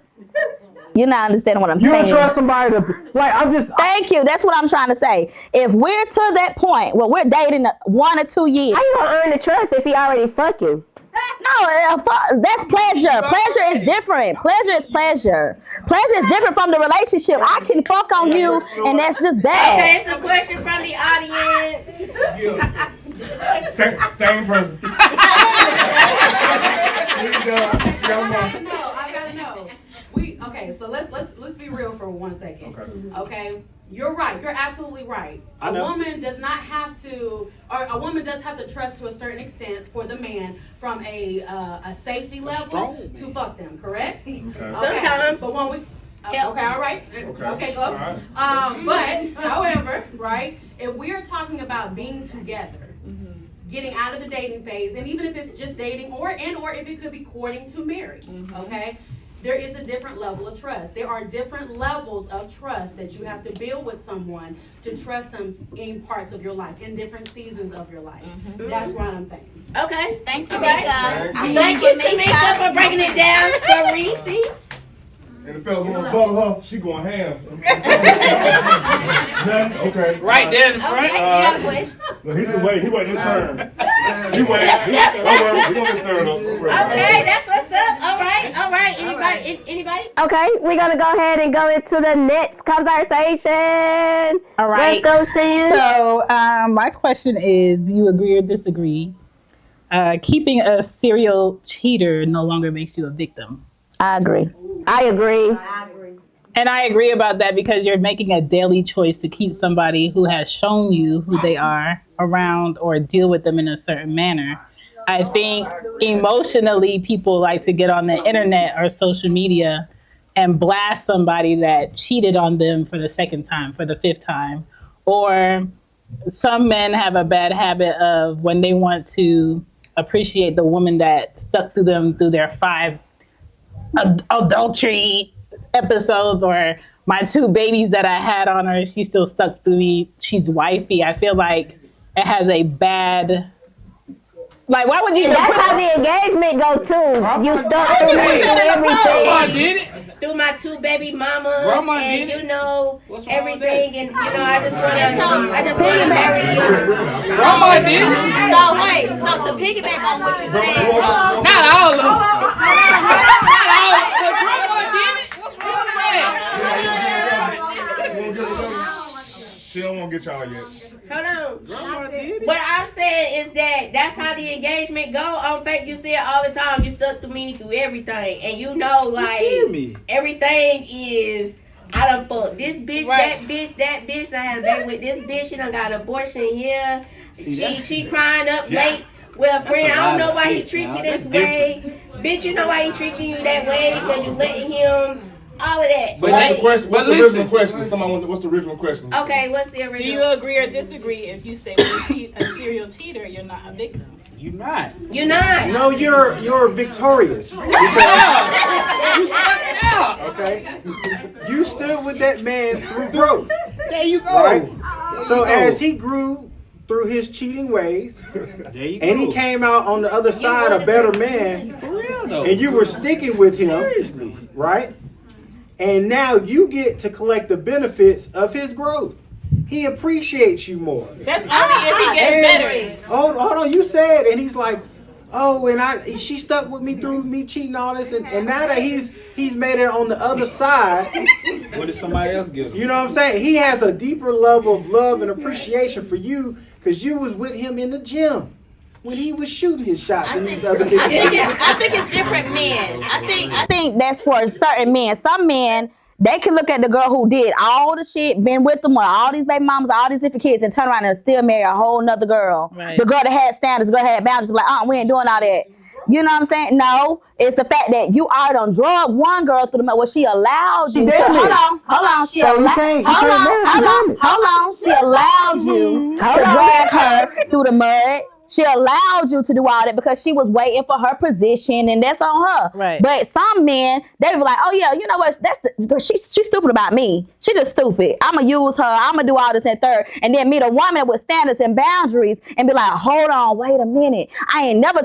You're not understanding what I'm You saying. don't trust somebody to, like, I'm just. Thank you. That's what I'm trying to say. If we're to that point where we're dating 1 or 2 years. How you gonna earn the trust if he already fucking? No, that's pleasure. Pleasure is different. Pleasure is pleasure. Pleasure is different from the relationship. I can fuck on you, and that's just that. Okay, it's a question from the audience. Same person. I gotta know. Okay, so let's be real for 1 second. Okay, you're right. You're absolutely right. A woman does not have to, or a woman does have to trust to a certain extent for the man from a safety level to fuck them. Correct? Okay. Sometimes. But when we okay, all right. Okay, go. But however, right? If we're talking about being together. Getting out of the dating phase, and even if it's just dating, or if it could be courting to marry, okay, there is a different level of trust. There are different levels of trust that you have to build with someone to trust them in parts of your life, in different seasons of your life. That's what I'm saying. Okay, Thank you, Mika. Thank you, Tamika, for breaking it down for Reese. And the fellas want to butter her, she going ham. Okay. Right there in the front. Okay, you got a question. Look, he didn't wait. He waited his turn. He waited. Don't worry. We're going to get stirred up. Okay, that's what's up. All right. Anybody? Okay, we're gonna go ahead and go into the next conversation. All right. Let's go, Shan. So my question is, do you agree or disagree? Keeping a serial cheater no longer makes you a victim. I agree. I agree. And I agree about that because you're making a daily choice to keep somebody who has shown you who they are around or deal with them in a certain manner. I think emotionally people like to get on the internet or social media and blast somebody that cheated on them for the second time, for the 5th time. Or some men have a bad habit of when they want to appreciate the woman that stuck to them through their 5 adultery episodes, or my 2 babies that I had on her, she still stuck through me. She's wifey. I feel like it has a bad. Like, why would you? That's how the engagement go too. You stuck through everything. Grandma did it. Through my 2 baby mamas, Grandma and did it. you know What's wrong with everything, and you know I just want to marry you. Grandma did it. So wait, so to piggyback on what you said, Not all of them. Not all of them. Grandma did it. What's wrong with that? She don't want to get y'all yet. Hold on. What I'm saying is that's how the engagement go on Facebook. You see it all the time. You stuck to me through everything, and you know, like everything is. I done fucked this bitch, that bitch. I had a baby with this bitch. She done got an abortion here. She crying up late. Well, friend, I don't know why he treat me this way. Bitch, you know why he treating you that way because you letting him. All of that. So what's the original question? Somebody what's the original question? Okay, what's the original? Do you agree or disagree if you say with a serial cheater, you're not a victim? You're not. You're not. No, you're victorious. You stuck it out. Okay. You stood with that man through growth. There you go. Right? So as he grew through his cheating ways, and he came out on the other side a better man, For real though. and you were sticking with him, Seriously. right? And now you get to collect the benefits of his growth. He appreciates you more. That's only if he gets better. Hold on, you said, and he's like, oh, and she stuck with me through me cheating all this, and now that he's made it on the other side, What did somebody else give? you know what I'm saying? He has a deeper level of love and appreciation for you because you was with him in the gym when he was shooting his shots and these other niggas. I think it's different men. I think that's for certain men. Some men, they can look at the girl who did all the shit, been with them with all these baby mamas, all these different kids, and turn around and still marry a whole nother girl. Right. The girl that had standards, the girl that had boundaries, like, we ain't doing all that. You know what I'm saying? No, it's the fact that you already done drug one girl through the mud. Well, she allowed you. Hold on. She allowed you to drag her through the mud. She allowed you to do all that because she was waiting for her position, and that's on her. Right. But some men, they be like, oh yeah, you know what? She's stupid about me. She just stupid. I'ma use her. I'ma do all this and third, and then meet a woman with standards and boundaries, and be like, hold on, wait a minute. I ain't never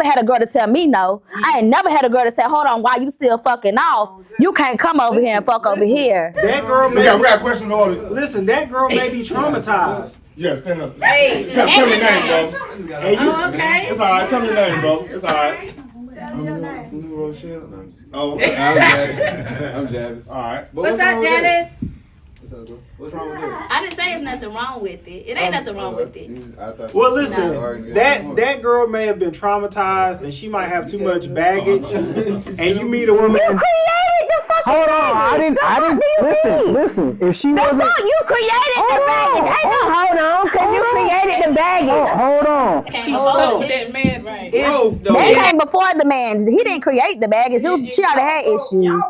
had a girl to tell me no. I ain't never had a girl to say, hold on, why you still fucking off? You can't come over here and fuck over here. That girl We got a question to order. Listen, that girl may be traumatized. Yeah, stand up. Hey, Tell me your name, bro. okay. It's all right. Tell me your name, bro. It's all right. Oh, okay. I'm Javis. All right. What's up, Janice? What's wrong with that? I didn't say there's nothing wrong with it. It ain't nothing wrong with it. Well, listen, that girl may have been traumatized, and she might have too much baggage. And you meet a woman. You created the fucking Hold on, baggage. I didn't. Listen. If she That's wasn't, all you created the baggage. Ain't no hold on, cause you created the baggage. hold on. She stole that man growth, though. They came before the man. He didn't create the baggage. She already had issues. No,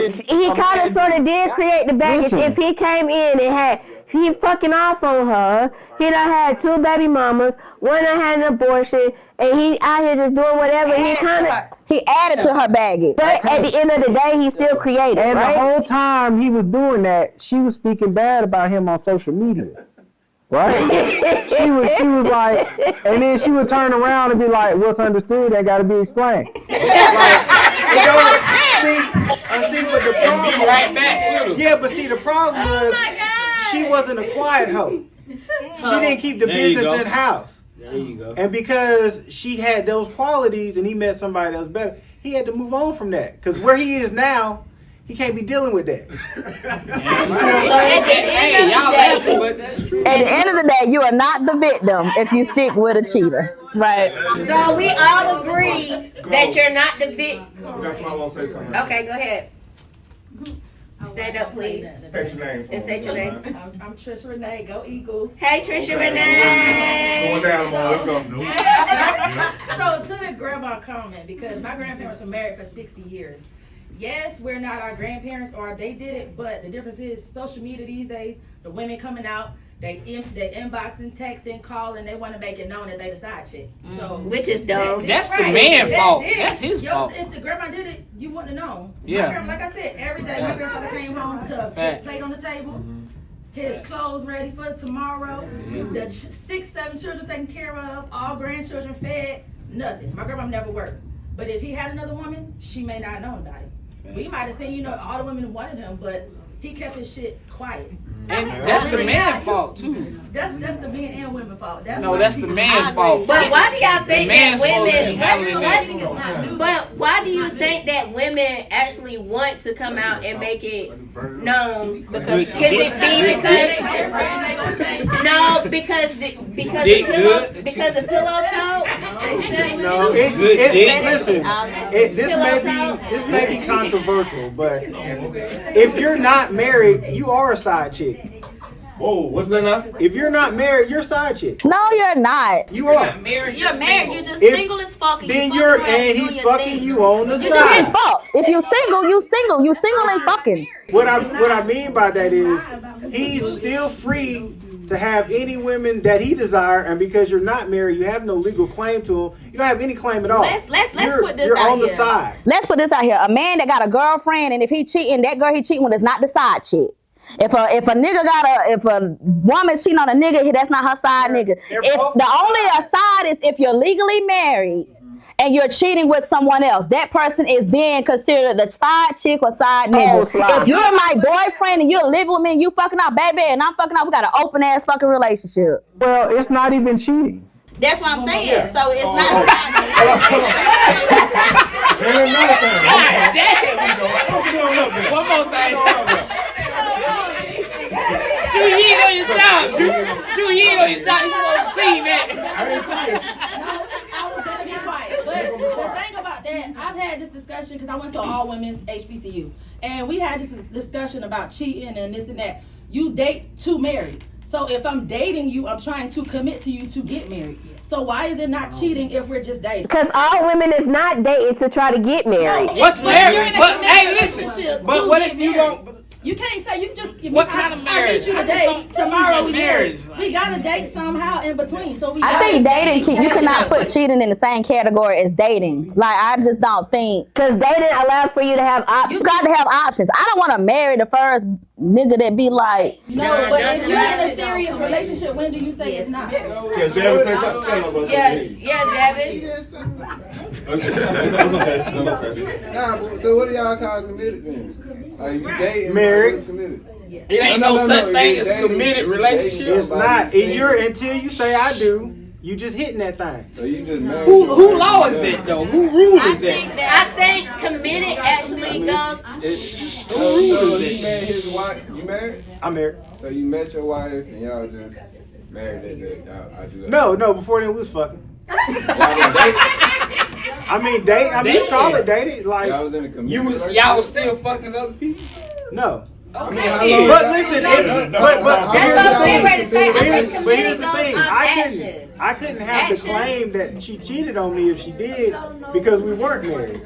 he kind of sort of did create the baggage. Listen. If he came in and he fucking off on her, he done had 2 baby mamas, one done had an abortion, and he out here just doing whatever. He added to her baggage. But at the end of the day, he still created, And right? the whole time he was doing that, she was speaking bad about him on social media. Right? she was like, and then she would turn around and be like, what's understood ain't got to be explained. But the problem, right back with yeah, but see, the problem was she wasn't a quiet hoe. She didn't keep the business in house. There you go. And because she had those qualities and he met somebody that was better, he had to move on from that. Because where he is now, he can't be dealing with that. Hey, y'all laughing, but that's true. At the end of the day, you are not the victim if you stick with a cheater. Right. So we all agree that you're not the victim. That's why I want to say something. Okay, go ahead. Stand up, please. State your name. And state your name. I'm Trisha Renee. Go Eagles. Hey, Trisha Renee. Going down, Lamar. Let's go. So to the grandma comment, because my grandparents were married for 60 years. Yes, we're not our grandparents, or they did it, but the difference is social media these days, the women coming out, they inboxing, texting, calling, they want to make it known that they the side chick. So which is dumb. That's the man fault. That's his fault. If the grandma did it, you wouldn't have known. Yeah. My grandma, like I said, every day my grandfather came home to his plate on the table, his clothes ready for tomorrow, the 6-7 children taken care of, all grandchildren fed, nothing. My grandma never worked. But if he had another woman, she may not know about it. We might have seen, all the women wanted him, but he kept his shit quiet. And that's the man's fault too. That's the men and women fault. That's the man's fault. But why do y'all think that women? But why do you think that women actually want to come out and make it known? Because of pillow talk. No, this may be controversial, but if you're not married, you are a side chick. Whoa, what's that now? If you're not married, you're a side chick. No, you're not. You are. You're married. You're just single as fuck. Then he's fucking you on the You side. just getting fucked. If you single, you single. You single and fucking. What I mean by that is he's still free to have any women that he desire, and because you're not married, you have no legal claim to him. You don't have any claim at all. Let's put this you're out on the here. side. Let's put this out here. A man that got a girlfriend, and if he cheating, that girl he cheating with is not the side chick. If a woman cheating on a nigga, that's not her side nigga. If the only aside is if you're legally married and you're cheating with someone else, that person is then considered the side chick or side nigga. If you're my boyfriend and you're living with me and you fucking out, baby, and I'm fucking out, we got an open ass fucking relationship. Well, it's not even cheating. That's what I'm saying. So it's not a side chick. And another thing. One more thing. Drew, you ain't on your job. Drew, you ain't on your job. You supposed to see that. I was gonna be quiet. But the thing about that, I've had this discussion because I went to an all women's HBCU, and we had this discussion about cheating and this and that. You date to marry. So if I'm dating you, I'm trying to commit to you to get married. So why is it not cheating if we're just dating? Because all women is not dating to try to get married. What's married? But hey, listen. But what if you don't? You can't say you just. What kind of marriage? I meet you today. Tomorrow we married. We gotta date somehow in between. So I think dating, you cannot put cheating in the same category as dating. Like, I just don't think. Because dating allows for you to have options. You got to have options. I don't want to marry the first nigga that be like. No, but if you're in a serious relationship, when do you say it's not? Yeah, Javis, say something. Javis. That's okay. Nah, but, so what do y'all call committed then? Like, you dating, married. What's committed? It ain't no such thing as a committed relationship. It's not. Until you say I do, you just hitting that thing. So you just married. Who law is that though? Who rule is that? I think committed actually goes. So you met his wife. You married? I'm married. So you met your wife and y'all just married that. I do that. No. Before then we was fucking. I mean, date. I mean, call it dating. Like y'all was in a committed. Y'all was still fucking other people. No. Okay. But listen, that's what I'm getting ready to say. I think committed goes off action. I couldn't have the claim that she cheated on me if she did because we weren't married.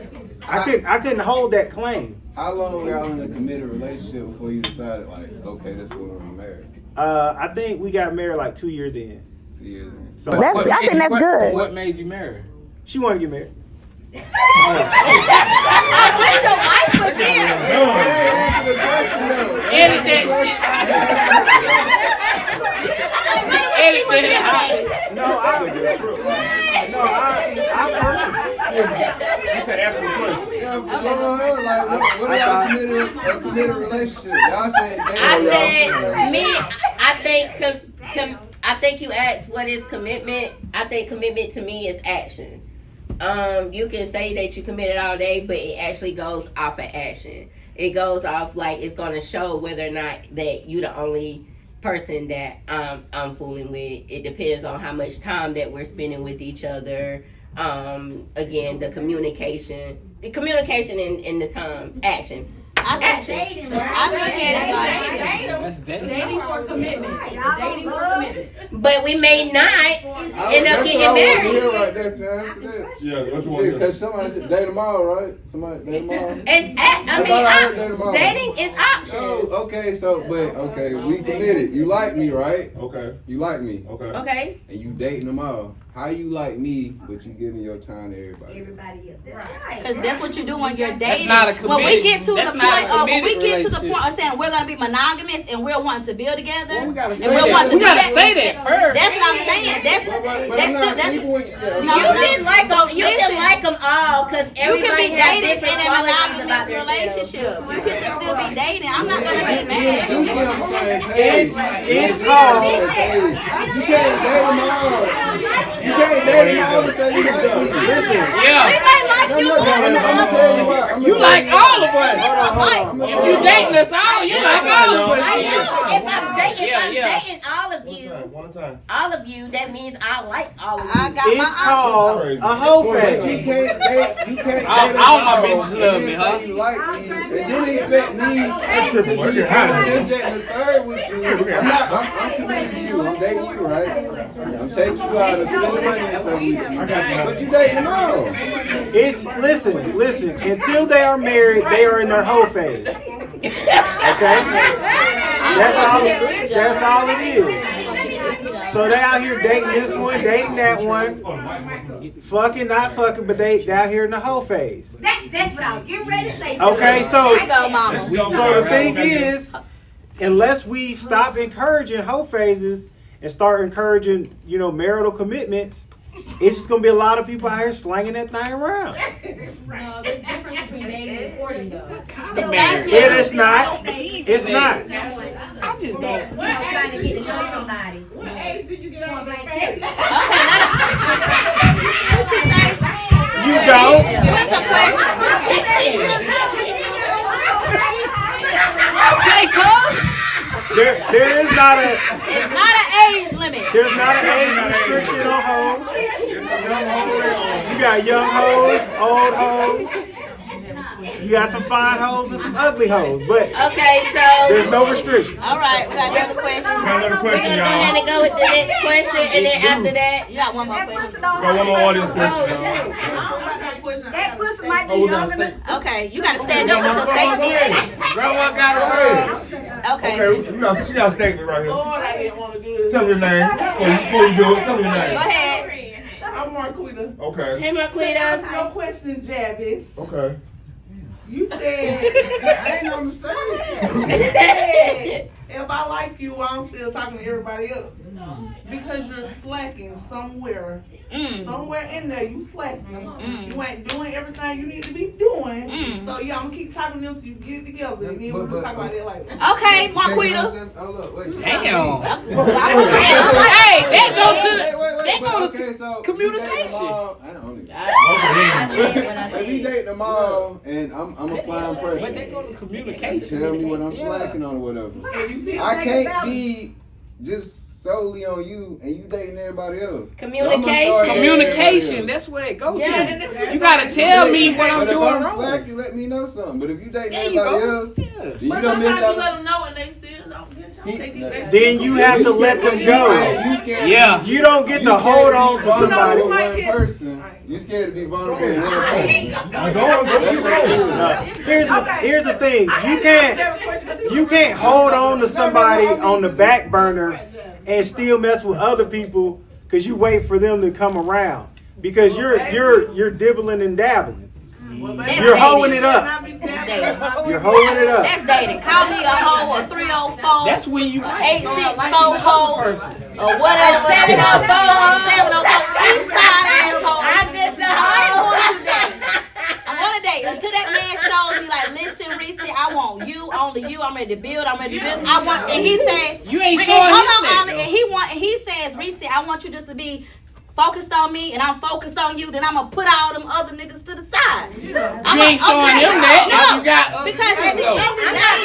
I couldn't hold that claim. How long were y'all in a committed relationship before you decided, like, okay, that's what we're married? I think we got married like 2 years in. 2 years in. So I think that's good. What made you marry? She wanted to get married. I wish your wife was here. Edit that shit. Edit that. He said ask me a question. Yeah, like, what are y'all committed relationship? Y'all said I think you asked what is commitment. I think commitment to me is action. You can say that you committed all day, but it actually goes off of action. It goes off like it's going to show whether or not that you the only person that I'm fooling with. It depends on how much time that we're spending with each other. Again, the communication and the time, action. Dating, right? I look at it like dating for commitment. Dating for commitment. But we may not end up getting married. Right there, can I answer that? Yeah, what you want to Because somebody said date tomorrow, right? Somebody date tomorrow. Dating is options. Oh, okay, we committed. You like me, right? Okay. You like me. Okay. And you dating tomorrow. How you like me, but you giving your time to everybody? Everybody else. That's right. Because that's what you do when you're dating. That's not a committed. When we get to the point of saying we're gonna be monogamous and we're wanting to build together, well, we gotta say that first. That's what I'm saying. You can like them all because everybody has different qualities about their relationship. You can just still be dating. I'm not gonna get mad. You see what I'm saying? It's called. You can't date them all. You can't date them all and say you like me. Listen. Yeah. We might like you more than the I'm gonna tell you what. You like all of us. If you dating us all, you like all of us. If I'm dating all of you, that means I like all of you. I got my It's called options. a hoe phase. You can't date All my bitches love me, huh? You like me, and then expect me to be this, that, and the third with you. I'm committed to you. I'm dating you, right? I'm taking you out and spending money and stuff with you. But you dating them all. It's listen. Until they are married, they are in their hoe phase. Okay, that's all it is. So they out here dating this one, dating that one, fucking, not fucking, but they out here in the hoe phase. That's what I was getting ready to say. Okay, so Mama. the thing is, unless we stop encouraging hoe phases and start encouraging, marital commitments, it's just gonna be a lot of people out here slanging that thing around. No, there's a difference between dating and courting, though. It's not. It's not. I just don't. Trying to get to know somebody. What age did you get on that Okay, what she say? You don't. What's her question? Okay, cuz. There is not a. It's not an age limit. There's not an age restriction on hoes. You got young hoes, old hoes. You got some fine hoes and some ugly hoes, but Okay, so there's no restriction. all right, we got another question. Another We're question, gonna go ahead and go with the next question, and then after that, you got one more question. Got one more audience Oh question. shoot. That pussy might be Oh, we young gotta enough. Okay, you gotta stand up with your statement. Grandma got a ring. Okay. Okay, she got a statement right here. Lord, I didn't want to do this. Tell me your name before you do it. Tell me your Go name. ahead. I'm Marquita. Okay. Hey, Marquita. No question, Javis. Okay. You said, I ain't understand. you said, if I like you, I'm still talking to everybody else. Because you're slacking somewhere. Somewhere in there, you slacking. You ain't doing everything you need to be doing. So, yeah, I'm going to keep talking to them until you get it together. And then we'll talk about that later. Okay, Marquita. Oh, look, wait. Damn. Hey, that go to Okay, so communication. I don't I said what I If you said. dating them all, and I'm applying pressure. But they go to communication. Tell me when I'm slacking on or whatever. And you feel I like can't about it. be just solely on you and you dating everybody else. Communication. Communication, that's where it goes Yeah, to. and that's You gotta tell me what I'm But if doing I'm wrong. slacking, let me know something. But if you dating There you everybody go. else, Yeah. then you But don't miss sometimes you out. let them know and they still don't get you. Then you have to let them go. Yeah. You don't get to hold on to somebody. One person. You scared to be vulnerable with one person. Here's the thing. You can't hold on to somebody on the back burner and still mess with other people because you wait for them to come around. Because you're dibbling and dabbling. You're holding it up. You're holding it up. That's dating. Call me a hoe, a 304. That's when you 864 hoe, or whatever. 704 East Side asshole. I'm just a hoe. I want to date until that man shows me like, listen, Reese, I want you, only you. I'm ready to build. I'm ready to do this. I want, and he says, You ain't and showing hold him on, that, Olly, and he says, Reese, I want you just to be focused on me, and I'm focused on you. Then I'm gonna put all them other niggas to the side. You ain't showing him that. Now you got Because at the end of the day,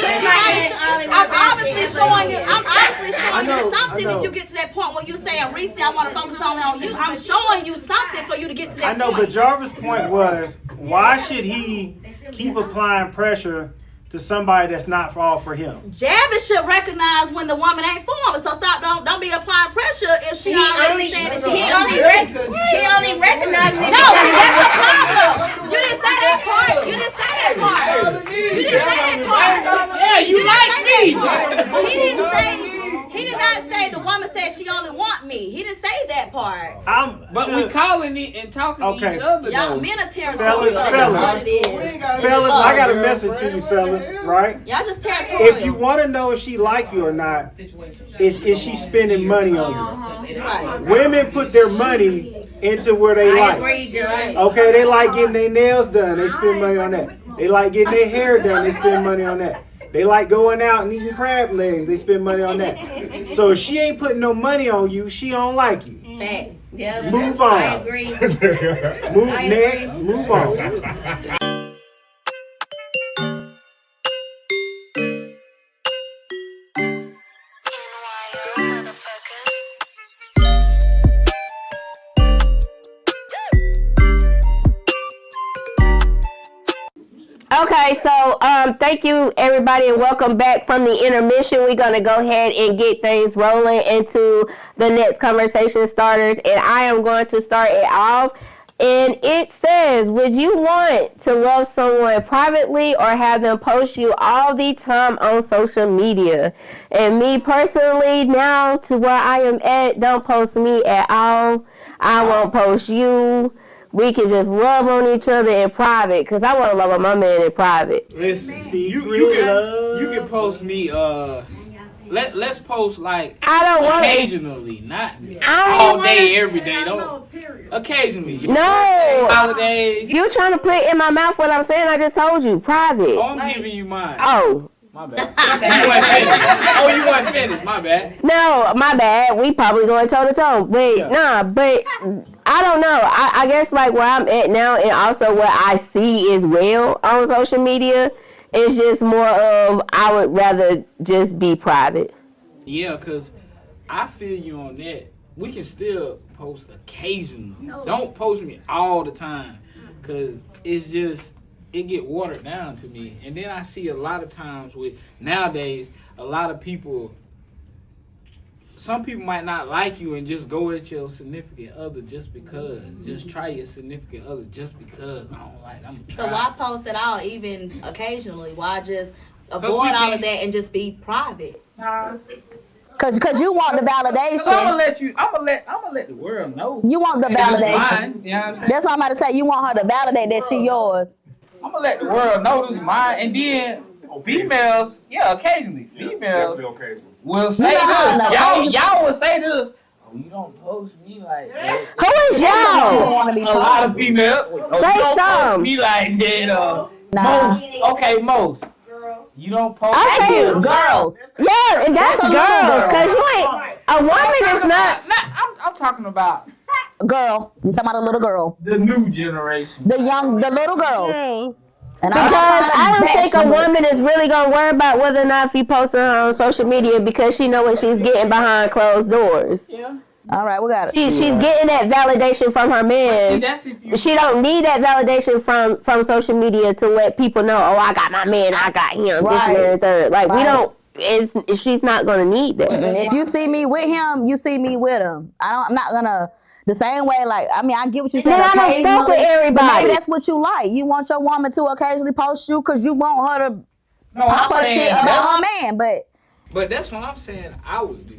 I'm obviously showing you. I'm honestly showing you something. If you get to that point where you say, Reese, I want to focus on you, I'm showing you something for you to get to that I know, point. but Jarvis' point was, why should he keep applying pressure to somebody that's not all for him? Javis should recognize when the woman ain't for him. So stop, don't be applying pressure if she already saying that she only recognizes me. No, that's a problem. You didn't say that part. You didn't say that part. You didn't say that part. Yeah, you like me. He did not say the woman said she only want me. He didn't say that part. But we calling it and talking to each other. Y'all though. men are territorial. That's just what it is. Fellas, I got a message to you, fellas, right? Y'all just territorial. If you want to know if she like you or not, is she spending money on you? Right. Women put their money into where they I like. agree, Joe. Okay, they like getting their nails done. They spend money on that. They like getting their hair done. They spend money on that. They like going out and eating crab legs. They spend money on that. So if she ain't putting no money on you, she don't like you. Facts. Yeah, Move on. I agree. Move next. Move on. Okay, so thank you everybody and welcome back from the intermission. We're gonna go ahead and get things rolling into the next conversation starters, and I am going to start it off. And it says, would you want to love someone privately or have them post you all the time on social media? And me personally, now to where I am at, don't post me at all. I won't post you. We can just love on each other in private, because I want to love on my man in private. Listen, you can post me. Let's post like I don't want occasionally, not all day, every day. Don't occasionally. No. Holidays. You trying to put in my mouth what I'm saying? I just told you, private. Oh, I'm giving you mine. Oh. My bad. You weren't finished. Oh, you weren't finished. My bad. No, my bad. We probably going toe to toe. But nah, but I don't know. I guess like where I'm at now and also what I see as well on social media, it's just more of I would rather just be private. Yeah, because I feel you on that. We can still post occasionally. Don't post me all the time, because it's just it get watered down to me. And then I see a lot of times with nowadays, a lot of people, some people might not like you and just go at your significant other just because. Just try your significant other just because. I don't like I'm So why post it all even occasionally? Why just avoid all of that and just be private? Cause you want the validation. I'm gonna let the world know. You want the validation. Mine, you know what I'm saying? That's what I'm about to say. You want her to validate that she yours. I'm gonna let the world know this mine, and then females, occasionally, females will say this. Y'all will say this. Oh, you don't post me like that. Who is y'all? A lot of females. Say you don't some. post me like that. Nah. Most. You don't post. I say girls. Yeah, and that's girls. Cause you ain't a woman is not. I'm talking about girl. You talking about a little girl? The new generation. The little girls. And because I don't think a woman is really gonna worry about whether or not she posting her on social media because she know what she's getting behind closed doors. Yeah. All right, we got it. She's getting that validation from her man. She don't need that validation from social media to let people know, oh, I got my man, I got him, this and that and third. Like we don't. She's not gonna need that. If you see me with him, you see me with him. I'm not gonna. The same way, like, I mean, I get what you're saying. I don't fuck with everybody. Maybe that's what you like. You want your woman to occasionally post you because you want her to pop her shit about her man. But that's what I'm saying I would do.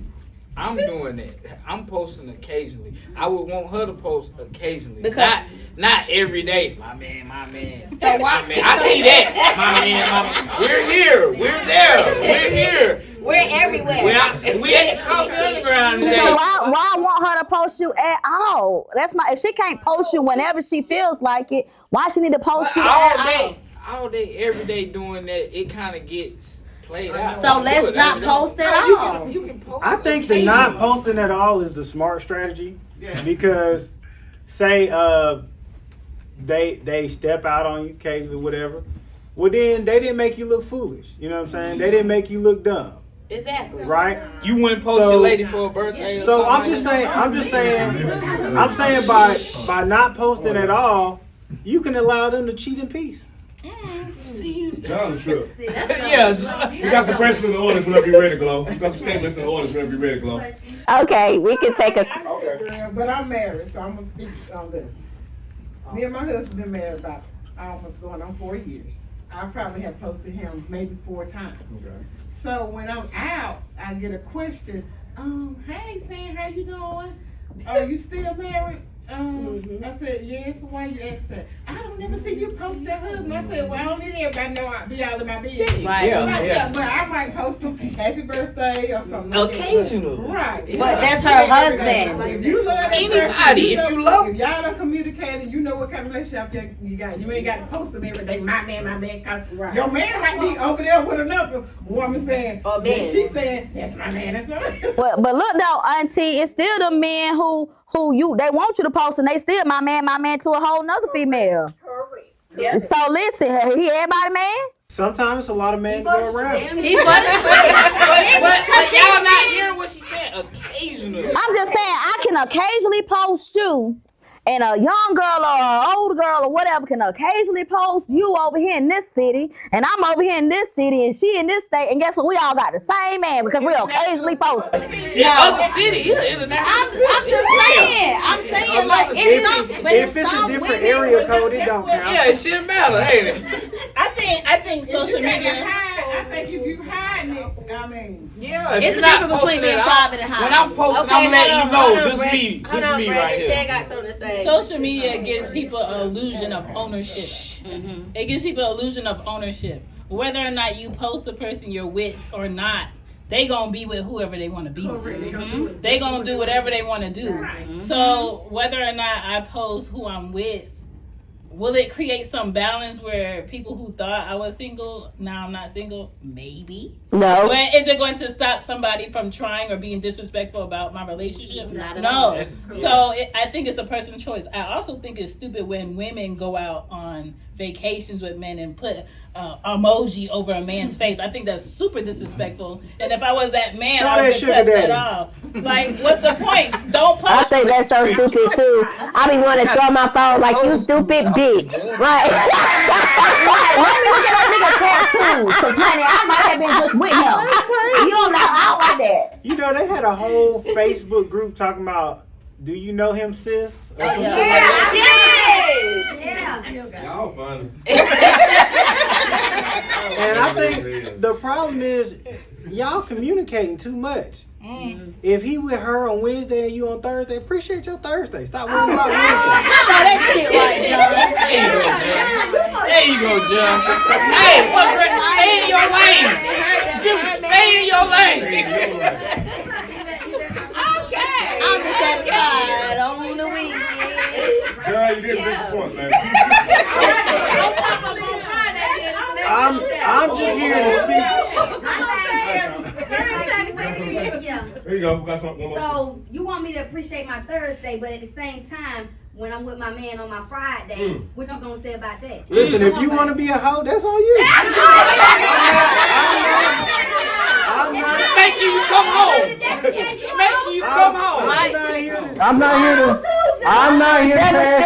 I'm doing that. I'm posting occasionally. I would want her to post occasionally. Because not every day. My man. So why? My man. I see that. My man. We're here. We're there. We're here. We're everywhere. We at the coffee underground today. So why I want her to post you at all? That's if she can't post you whenever she feels like it, why she need to post you all day, every day doing that, it kind of gets played out. So let's not post at all. You can post. I think the not posting at all is the smart strategy. Yeah. Because say they step out on you occasionally, whatever. Well, then they didn't make you look foolish. You know what I'm saying? They didn't make you look dumb. Exactly. Right? You wouldn't post your lady for a birthday or so something. I'm saying by not posting at all, you can allow them to cheat in peace. John is true. Yeah. We got some questions in the audience whenever you're ready, Glow. We got some statements in the audience whenever you're ready, Glow. Okay, we can take a. Okay. But I'm married, so I'm gonna speak on this. Me and my husband been married about almost going on 4 years. I probably have posted him maybe 4 times. Okay. So when I'm out, I get a question. Hey Sam, how you doing? Are you still married? I said, yes. Why you ask that? I don't never see you post your husband. I said, well, I don't need everybody know I be all in my business. Right. Yeah. But I might post them happy birthday or something. Occasional. Right. But that's her husband. Like, if you love that anybody, person, if you love, if y'all don't communicate and you know what kind of relationship you got, you ain't got to post them every day. My man. Cause your man might be over there with another woman saying, she's saying, that's my man. But look though, Auntie, it's still the men who they want you to post and they still my man to a whole nother female. Correct. Yeah. So listen, he everybody man? Sometimes a lot of men go around. But y'all not hearing what she said. Occasionally. I'm just saying I can occasionally post you. And a young girl or an old girl or whatever can occasionally post you over here in this city, and I'm over here in this city, and she in this state, and guess what? We all got the same man because we occasionally post. Other city, international. I'm saying like if it's a different area code, it don't count. Yeah, it shouldn't matter, ain't it? I think social media. I think if you hiding it, I mean, yeah, it's a difference between being private and hiding. When I'm posting, I'm letting you know this me. This me right here. Got something to say. Social media gives people an illusion of ownership. Mm-hmm. It gives people an illusion of ownership. Whether or not you post the person you're with or not, they gonna be with whoever they want to be. Mm-hmm. They gonna do whatever they want to do. Mm-hmm. So whether or not I post who I'm with, will it create some balance where people who thought I was single, now I'm not single? Maybe. No. But is it going to stop somebody from trying or being disrespectful about my relationship? No. So I think it's a person's choice. I also think it's stupid when women go out on vacations with men and put emoji over a man's face. I think that's super disrespectful. And if I was that man, Show I would that cut sugar that daddy. off. Like, what's the point? Don't post. I think that's so stupid too. I be wanting to throw my phone like, you stupid bitch. Right. Let me look at that nigga tattoos, cause honey, I might have been just with him. You don't know, I don't like that. You know, they had a whole Facebook group talking about, do you know him, sis? Or some shit like that. Y'all funny. And I think the problem is y'all communicating too much. If he with her on Wednesday and you on Thursday, appreciate your Thursday. Stop worrying about Wednesday. I know that shit right, John. There you go, John. Hey, what? Stay in your lane. Stay in your lane. I'm just satisfied on the weekend. John, you didn't disappoint, man. I'm just here to speak. There you go. We got one more. So you want me to appreciate my Thursday, but at the same time, when I'm with my man on my Friday, what you gonna say about that? Listen, if you want to be a hoe, that's on you. Make sure you come home. Make sure you come home. I'm not here to pass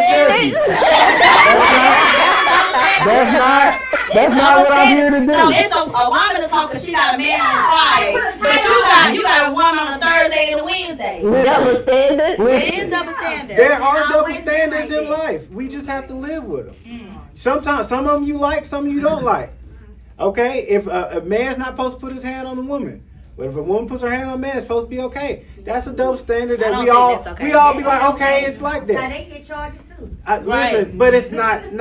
That's not what I'm here to do. So it's a woman to talk because she got a man on Friday, but you got a woman on a Thursday and a Wednesday. Double standard. It is double standard. There are double standards in life. We just have to live with them. Sometimes, some of them you like, some of you don't like. Okay? If a man's not supposed to put his hand on a woman, but if a woman puts her hand on a man, it's supposed to be okay. That's a double standard that we all be like, okay, it's like that. Now they get charges too. Listen, but it's not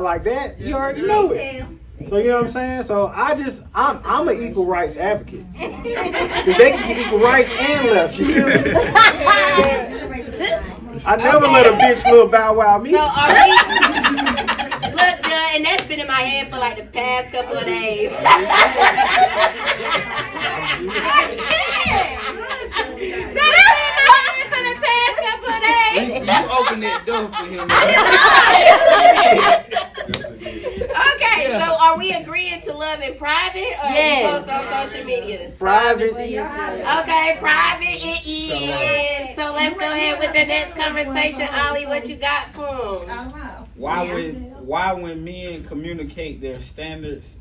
like that. You already know it. So you know what I'm saying? So I'm an equal rights advocate. Because they can get equal rights and left. You feel me? I never let a bitch little bow wow me. So are we? Look, John, and that's been in my head for like the past couple of days. Listen, you open that door for him. Okay, so are we agreeing to love in private or post on social media? Private. Okay, private it is. So let's go ahead with the next conversation. Ollie, what you got for him? Why when men communicate their standards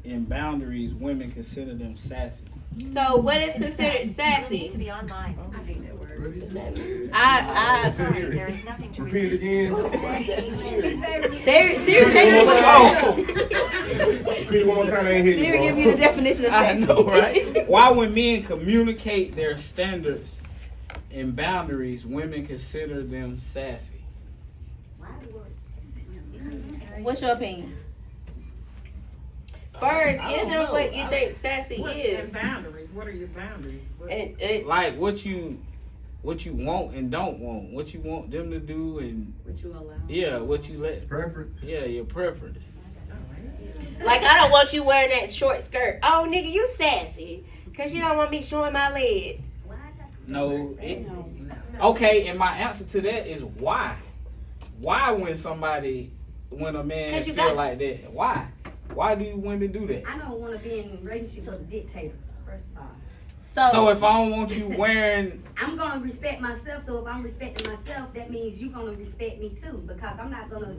and boundaries, women consider them sassy? So what is considered sassy? To be online. I hate that word. There is nothing to repeat it again. Siri, Repeat it one more time. I ain't hear you. Siri, give you the definition of I sexy. know, right? Why when men communicate their standards and boundaries, women consider them sassy? What's your opinion? First, give them what you think sassy is. And boundaries. What are your boundaries? Like what you want and don't want, what you want them to do, and What you allow. Yeah, what you let. Preference. Yeah, your preference. Like, I don't want you wearing that short skirt. Oh, nigga, you sassy. Because you don't want me showing my legs. No. Okay, and my answer to that is why? Why when a man feel like that? Why? Why do women do that? I don't want to be in a relationship with a dictator, first of all. So if I don't want you wearing... I'm going to respect myself, so if I'm respecting myself, that means you're going to respect me too, because I'm not going to...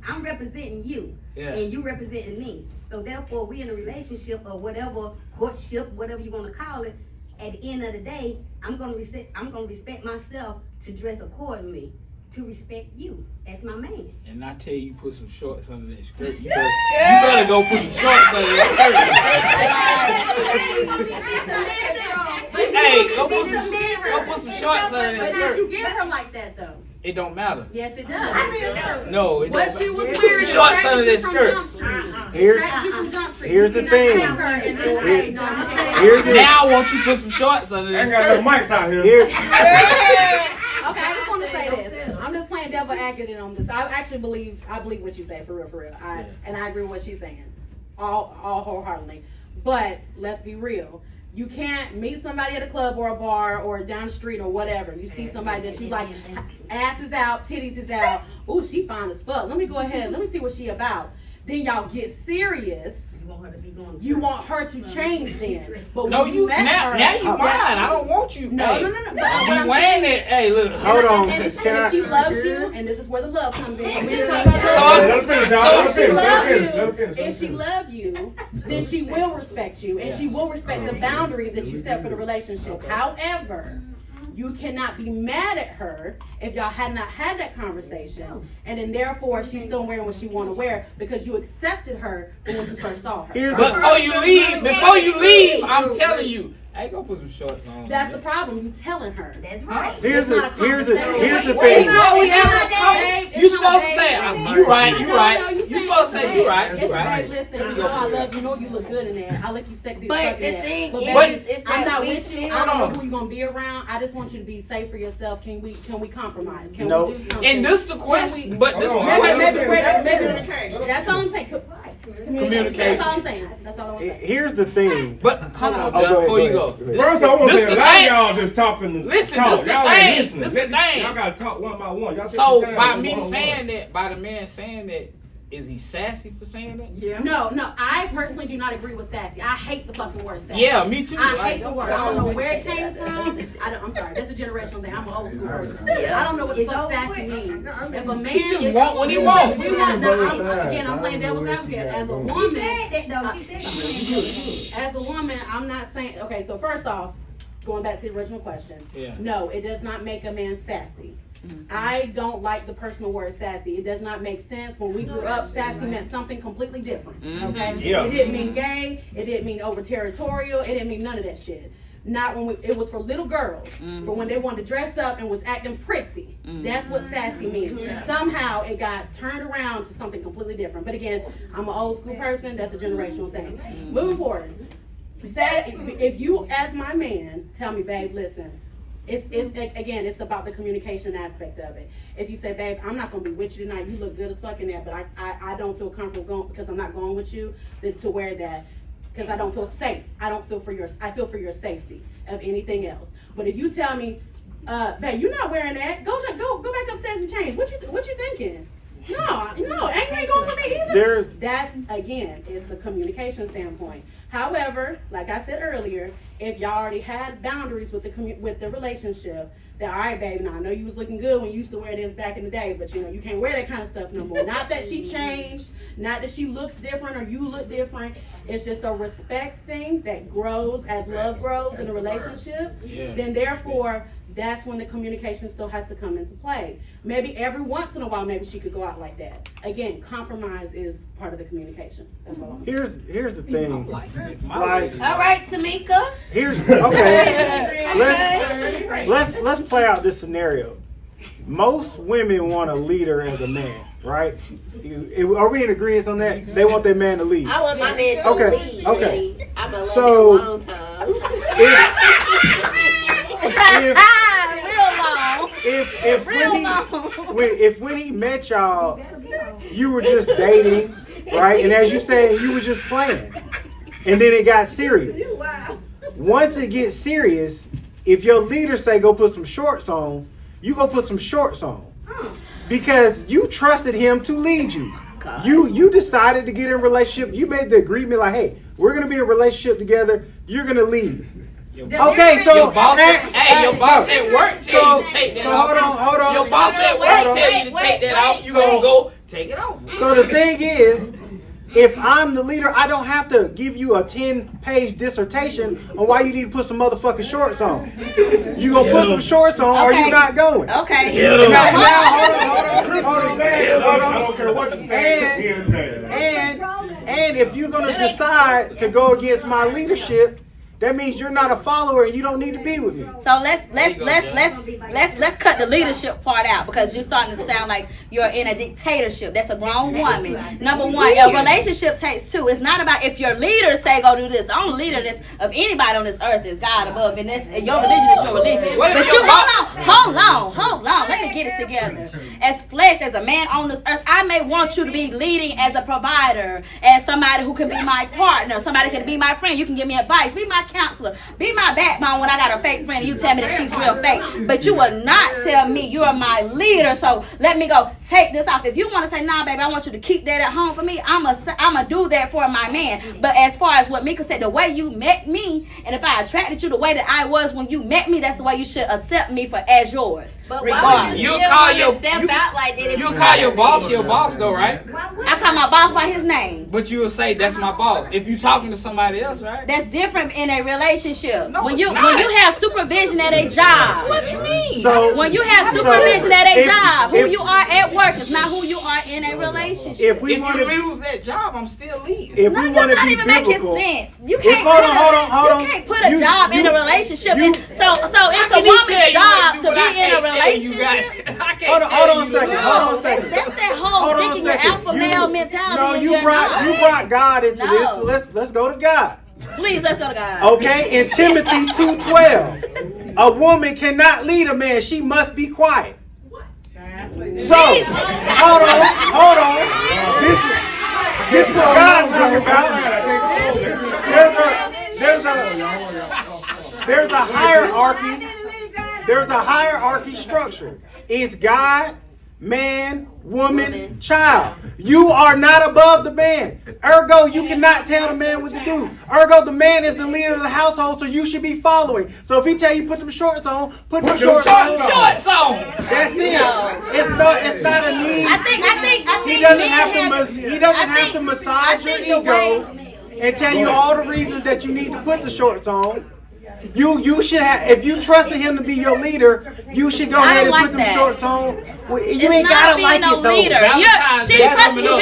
I'm representing you, and you representing me. So therefore, we in a relationship or whatever, courtship, whatever you want to call it, at the end of the day, I'm going to respect myself to dress accordingly, to respect you as my man. And I tell you, put some shorts under that skirt. You better go put some shorts under that skirt. Hey, go put some shorts under that But did skirt. you get her like that though? It don't matter. Yes, it does. No, it What don't she was matter. Put wearing some shorts under that Here's the thing. Now I want you to put some shorts under that skirt. I ain't got no mics out here. Okay, I just want to say this. I'm just playing devil advocate on this. I actually believe what you say, for real. And I agree with what she's saying, all wholeheartedly. But let's be real. You can't meet somebody at a club or a bar or down the street or whatever. You see somebody that you like, ass is out, titties is out. Ooh, she fine as fuck. Let me go ahead. Let me see what she about. Then y'all get serious. You want her to change then. But No, when you met now, her, now you mine. I don't want you. No, hey, no. But You what I'm weighing saying it. Hey, look. Hold on. And if Can she I? loves you, and this is where the love comes in. If she loves you, then she will respect you, and she will respect the boundaries that you set for the relationship. However, you cannot be mad at her if y'all had not had that conversation, and then therefore she's still wearing what she want to wear because you accepted her when you first saw her. But before you leave, I'm telling you, hey, go put some shorts on. That's the problem. You telling her. That's right. Here's the thing. You supposed to say, you right. You supposed to say, you right. Babe, listen, you know I love you. You know you look good in there. I look you sexy as But fuck the in there. thing But is, baby, it's I'm that not we with you. still- I don't know who you're gonna be around. I just want you to be safe for yourself. Can we compromise? Can No. we do something? And this the question. But this the maybe question. that's all I'm saying. Communication. That's all I'm saying. That's all I want to say. Here's the thing. But hold on, Oh, John, go before ahead, you go go. ahead. First, I want to This say, the a lot of thing. y'all just talking to Listen, talk. this the Y'all ain't thing. listening. This the thing. Y'all got to talk one by one. Y'all So take your by time, me one-on-one. saying that, by the man saying that, is he sassy for saying that? Yeah. No. I personally do not agree with sassy. I hate the fucking word sassy. Yeah, me too. I Like, hate the word. I don't know where it came from. I'm sorry. That's a generational thing. I'm an old school person. I don't know what the fuck sassy means. If a man He just want what he wants. I'm playing devil's advocate. As a woman, as a woman, I'm not saying. Okay, so first off, going back to the original question. Yeah. No, it does not make a man sassy. I don't like the personal word sassy. It does not make sense. When we grew up, sassy meant something completely different. Okay? Yeah. It didn't mean gay. It didn't mean over territorial. It didn't mean none of that shit. Not when it was for little girls, for when they wanted to dress up and was acting prissy. That's what sassy means. Somehow it got turned around to something completely different. But again, I'm an old school person. That's a generational thing. Moving forward, if you, as my man, tell me, babe, listen. It's about the communication aspect of it. If you say, babe, I'm not gonna be with you tonight, you look good as fuck in there, but I don't feel comfortable going because I'm not going with you to wear that because I don't feel safe. I feel for your safety of anything else. But if you tell me, babe, you're not wearing that, go back upstairs and change. What you thinking? No, ain't going with me either. That's again, it's the communication standpoint. However, like I said earlier, if y'all already had boundaries with the relationship, that all right, baby, now I know you was looking good when you used to wear this back in the day, but you can't wear that kind of stuff no more. Not that she changed, not that she looks different or you look different. It's just a respect thing that grows as love grows in a relationship. Yeah. Then therefore, that's when the communication still has to come into play. Maybe every once in a while, maybe she could go out like that. Again, compromise is part of the communication. That's all I'm saying. Here's the thing. Like, all right, Tamika. Let's play out this scenario. Most women want a leader as a man, right? Are we in agreement on that? They want their man to lead. I want my man to lead. Okay. I've been loving a long time. If when he met y'all, you were just dating, right? And as you said, you was just playing, and then it got serious. Once it gets serious, if your leader say go put some shorts on, you go put some shorts on because you trusted him to lead you. You decided to get in a relationship. You made the agreement like, hey, we're gonna be in a relationship together. You're gonna lead. Okay, so your boss at work tell you to take that off. Hold on. Your boss at work tell you to take that off. You gonna go take it off. So the thing is, if I'm the leader, I don't have to give you a 10-page dissertation on why you need to put some motherfucking shorts on. You gonna put some shorts on, or you not going. Okay. Hold on. I don't care what you say. And if you're gonna decide to go against my leadership, that means you're not a follower and you don't need to be with me. So let's cut the leadership part out because you're starting to sound like you're in a dictatorship. That's a grown woman. Number one, a relationship takes two. It's not about if your leader say go do this. The only leader of anybody on this earth is God above, and your religion is your religion. But you hold on. Hold on. Let me get it together. As flesh, as a man on this earth, I may want you to be leading as a provider, as somebody who can be my partner, somebody can be my friend. You can give me advice, be my counselor, be my backbone when I got a fake friend and you tell me that she's real fake. But you will not tell me you're my leader. So let me go take this off. If you want to say, nah, baby, I want you to keep that at home for me, I'm a do that for my man. But as far as what Mika said, the way you met me, and if I attracted you the way that I was when you met me, that's the way you should accept me for as yours. But why would you call your boss though, right? I call my boss by his name. But you will say that's my boss if you talking to somebody else, right? That's different in a relationship. No, when you have supervision at a job. What you mean? So when you have supervision at a job, who you are at work is not who you are in a relationship. If you lose that job, I'm still leaving. You're not even making sense. You can't you can't put a job in a relationship. So it's a woman's job to be in a relationship. Hold on a second. That's that whole thinking the alpha male mentality. No, you brought God into this. So let's go to God. Please, let's go to God. Okay, in Timothy 2:12, a woman cannot lead a man; she must be quiet. So, hold on. This is what God talking about. There's a hierarchy. There's a hierarchy structure. It's God, man, woman, child. You are not above the man. Ergo, you cannot tell the man what to do. Ergo, the man is the leader of the household, so you should be following. So if he tell you put them shorts on, put them shorts on. That's it. It's not a need. I think he doesn't have to massage your ego and tell you all the reasons that you need to put the shorts on. You should have, if you trusted him to be your leader, you should go ahead and put them shorts on. You ain't gotta like it though. She trusts you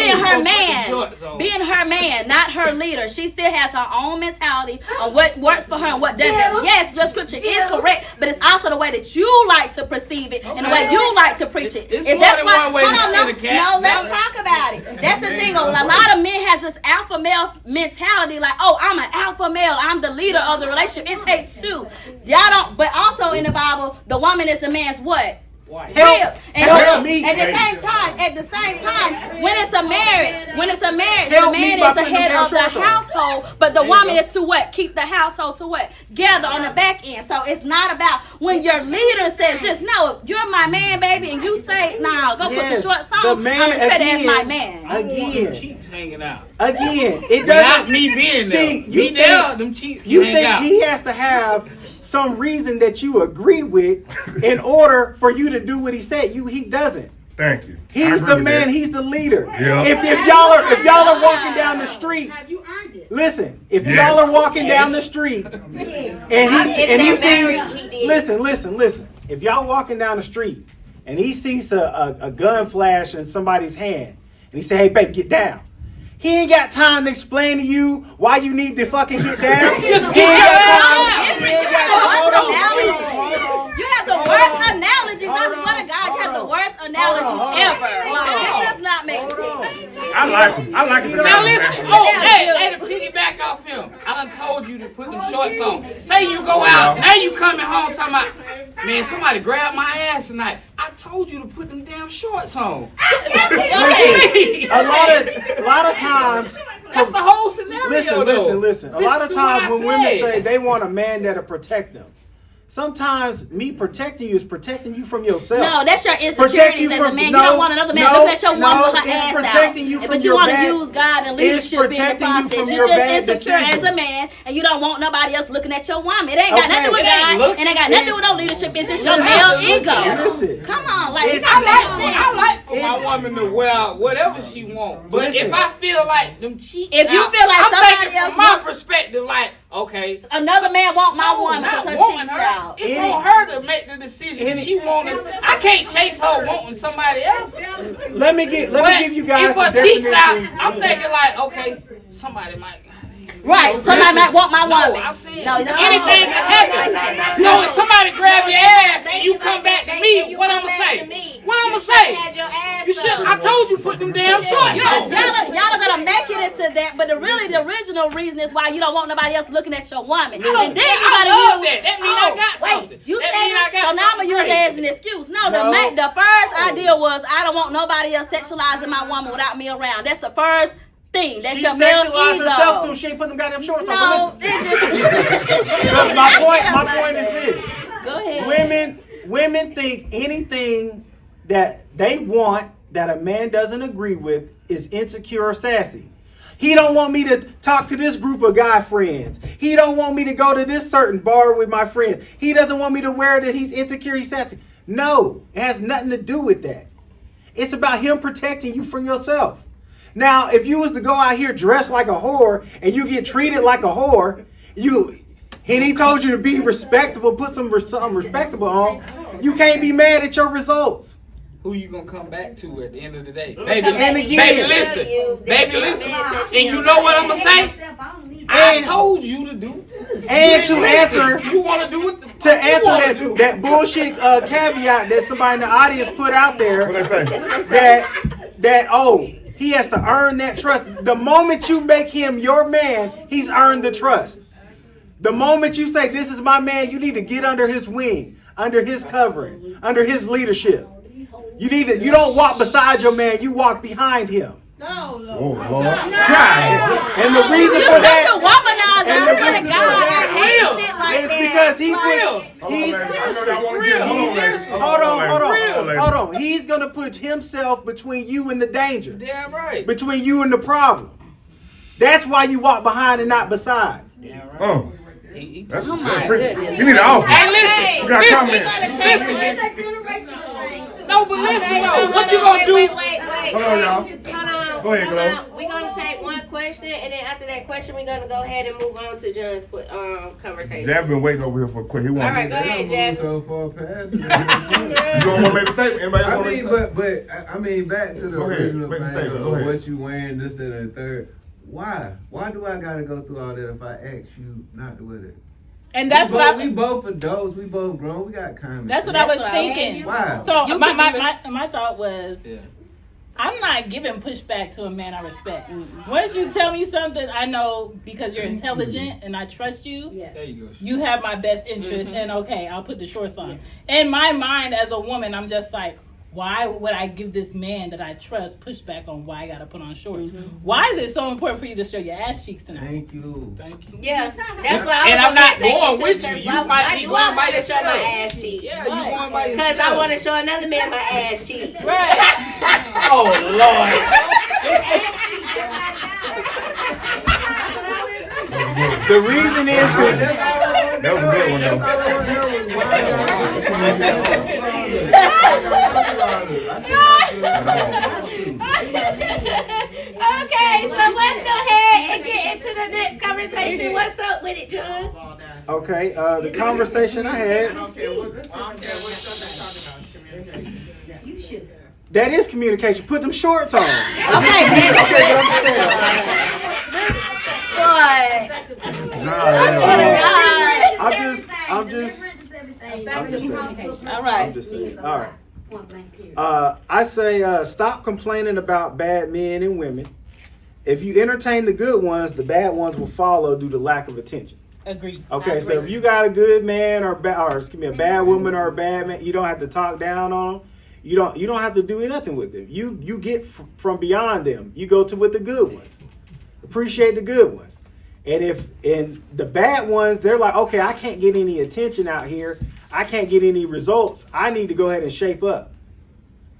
being her man, not her leader. She still has her own mentality of what works for her and what doesn't. Yes, the scripture is correct, but it's also the way that you like to perceive it and the way you like to preach it. Let's talk about it. That's the thing. A lot of men have this alpha male mentality, like, oh, I'm an alpha male, I'm the leader of the relationship. It takes two. Y'all don't. But also in the Bible, the woman is the man's what? Help me. At the same time, when it's a marriage, the man is the head of the household, but the woman is to what? Keep the household to what? Gather on the back end. So it's not about when your leader says this. No, you're my man, baby, and you say, "Nah, go put the shorts on." I'm respect as my man. Again, cheeks hanging out. Again, it doesn't. Not me being there. Them cheeks. You think he has to have some reason that you agree with in order for you to do what he said? He doesn't. Thank you. He's the man. He's the leader. Yeah. If y'all are walking down the street, listen. If y'all are walking down the street and he sees, listen. If y'all walking down the street and he sees a gun flash in somebody's hand and he say, "Hey, babe, get down." He ain't got time to explain to you why you need to fucking get down. Just get down. You have the worst analogies. I swear to God, you have the worst analogies ever. Like, it does not make sense. I like it. Now listen. Hey, to piggyback off him, I done told you to put them shorts on. Say you go out, now you coming home talking about, man, somebody grabbed my ass tonight. I told you to put them damn shorts on. A lot of times. That's the whole scenario. Listen. A lot of times when women say they want a man that'll protect them, sometimes me protecting you is protecting you from yourself. No, that's your insecurities as a man. You don't want another man looking at your woman with her ass out. But you want to use God and leadership in the process. You're just insecure as a man, and you don't want nobody else looking at your woman. It ain't got nothing to do with God, and it ain't got nothing to do with no leadership. It's just your male ego. Come on, like I like for my woman to wear whatever she wants. But if I feel like them cheeks, if you feel like somebody else, from my perspective, like, okay, another man want my woman because her cheeks out. It's on her to make the decision. If she wanted, I can't chase her wanting somebody else. Let me give you guys. If her cheeks out, I'm thinking like, okay, somebody might. Right, somebody might want my woman. I'm saying anything can happen. So if somebody grab your ass and you come back to me, what I'm gonna say? You should. I told you put them damn shorts on. Y'all are gonna make it into that, but the original reason is why you don't want nobody else looking at your woman. And then you gotta use that. That means I got something. You said it. So now I'm gonna use it as an excuse. No, the first idea was I don't want nobody else sexualizing my woman without me around. That's the first thing. That's your male sexualized ego. herself, so she ain't putting them goddamn shorts on. No, Because my point is this. Go ahead. Women think anything that they want that a man doesn't agree with is insecure or sassy. He don't want me to talk to this group of guy friends. He don't want me to go to this certain bar with my friends. He doesn't want me to wear that he's insecure, he's sassy. No, it has nothing to do with that. It's about him protecting you from yourself. Now, if you was to go out here dressed like a whore and you get treated like a whore, and he told you to be respectable, put something respectable on, you can't be mad at your results. Who you gonna come back to at the end of the day? Baby, listen. And you know what I'm gonna say? I told you to do this. And to answer, you want to do it? To answer that bullshit caveat that somebody in the audience put out there, that he has to earn that trust. The moment you make him your man, he's earned the trust. The moment you say, this is my man, you need to get under his wing, under his covering, under his leadership. You don't walk beside your man, you walk behind him. No, Lord. And the reason for that, such a womanizer. I swear to God, I hate shit like that. Hold on. He's gonna put himself between you and the danger. Damn right. Between you and the problem. That's why you walk behind and not beside. Damn right. Oh. Oh my goodness. You need an offer. Hey, listen. No, but listen though. What you gonna do? Wait. Hold on, y'all. Hold on. Go ahead, Glo. We're gonna take one question, and then after that question, we're gonna go ahead and move on to John's conversation. Jab been waiting over here for a quick. He wants. All right, go ahead, Jab. So far past. You don't want to make a statement? Anybody else want to make a statement? but I mean, back to the Go ahead, original make a thing statement. Go of ahead. what you wearing, this, that, and the third. Why? Why do I gotta go through all that if I ask you not to wear it? And that's we both adults, we both grown, we got comments. That's what I was thinking. Why? So my thought was, I'm not giving pushback to a man I respect. Once you tell me something, I know because you're intelligent and I trust you. There you go. You have my best interest, and okay, I'll put the shorts on. In my mind, as a woman, I'm just like, why would I give this man that I trust pushback on why I gotta put on shorts? Why is it so important for you to show your ass cheeks tonight? Thank you. Yeah, that's why. And I'm not going with you. You might be going by show yourself. my ass cheeks. Yeah, you going by yourself. Because I want to show another man my ass cheeks. Right. Oh Lord. The reason is that was a good one though. Okay, so let's go ahead and get into the next conversation. What's up with it, John? Okay, the conversation I had. You should. That is communication. Put them shorts on. Okay, All right. I say stop complaining about bad men and women. If you entertain the good ones, the bad ones will follow due to lack of attention. Agreed. Okay, so if you got a good man or a bad woman or a bad man, you don't have to talk down on them. You don't have to do nothing with them. You get from beyond them. You go to with the good ones. Appreciate the good ones. And the bad ones, they're like, okay, I can't get any attention out here. I can't get any results. I need to go ahead and shape up.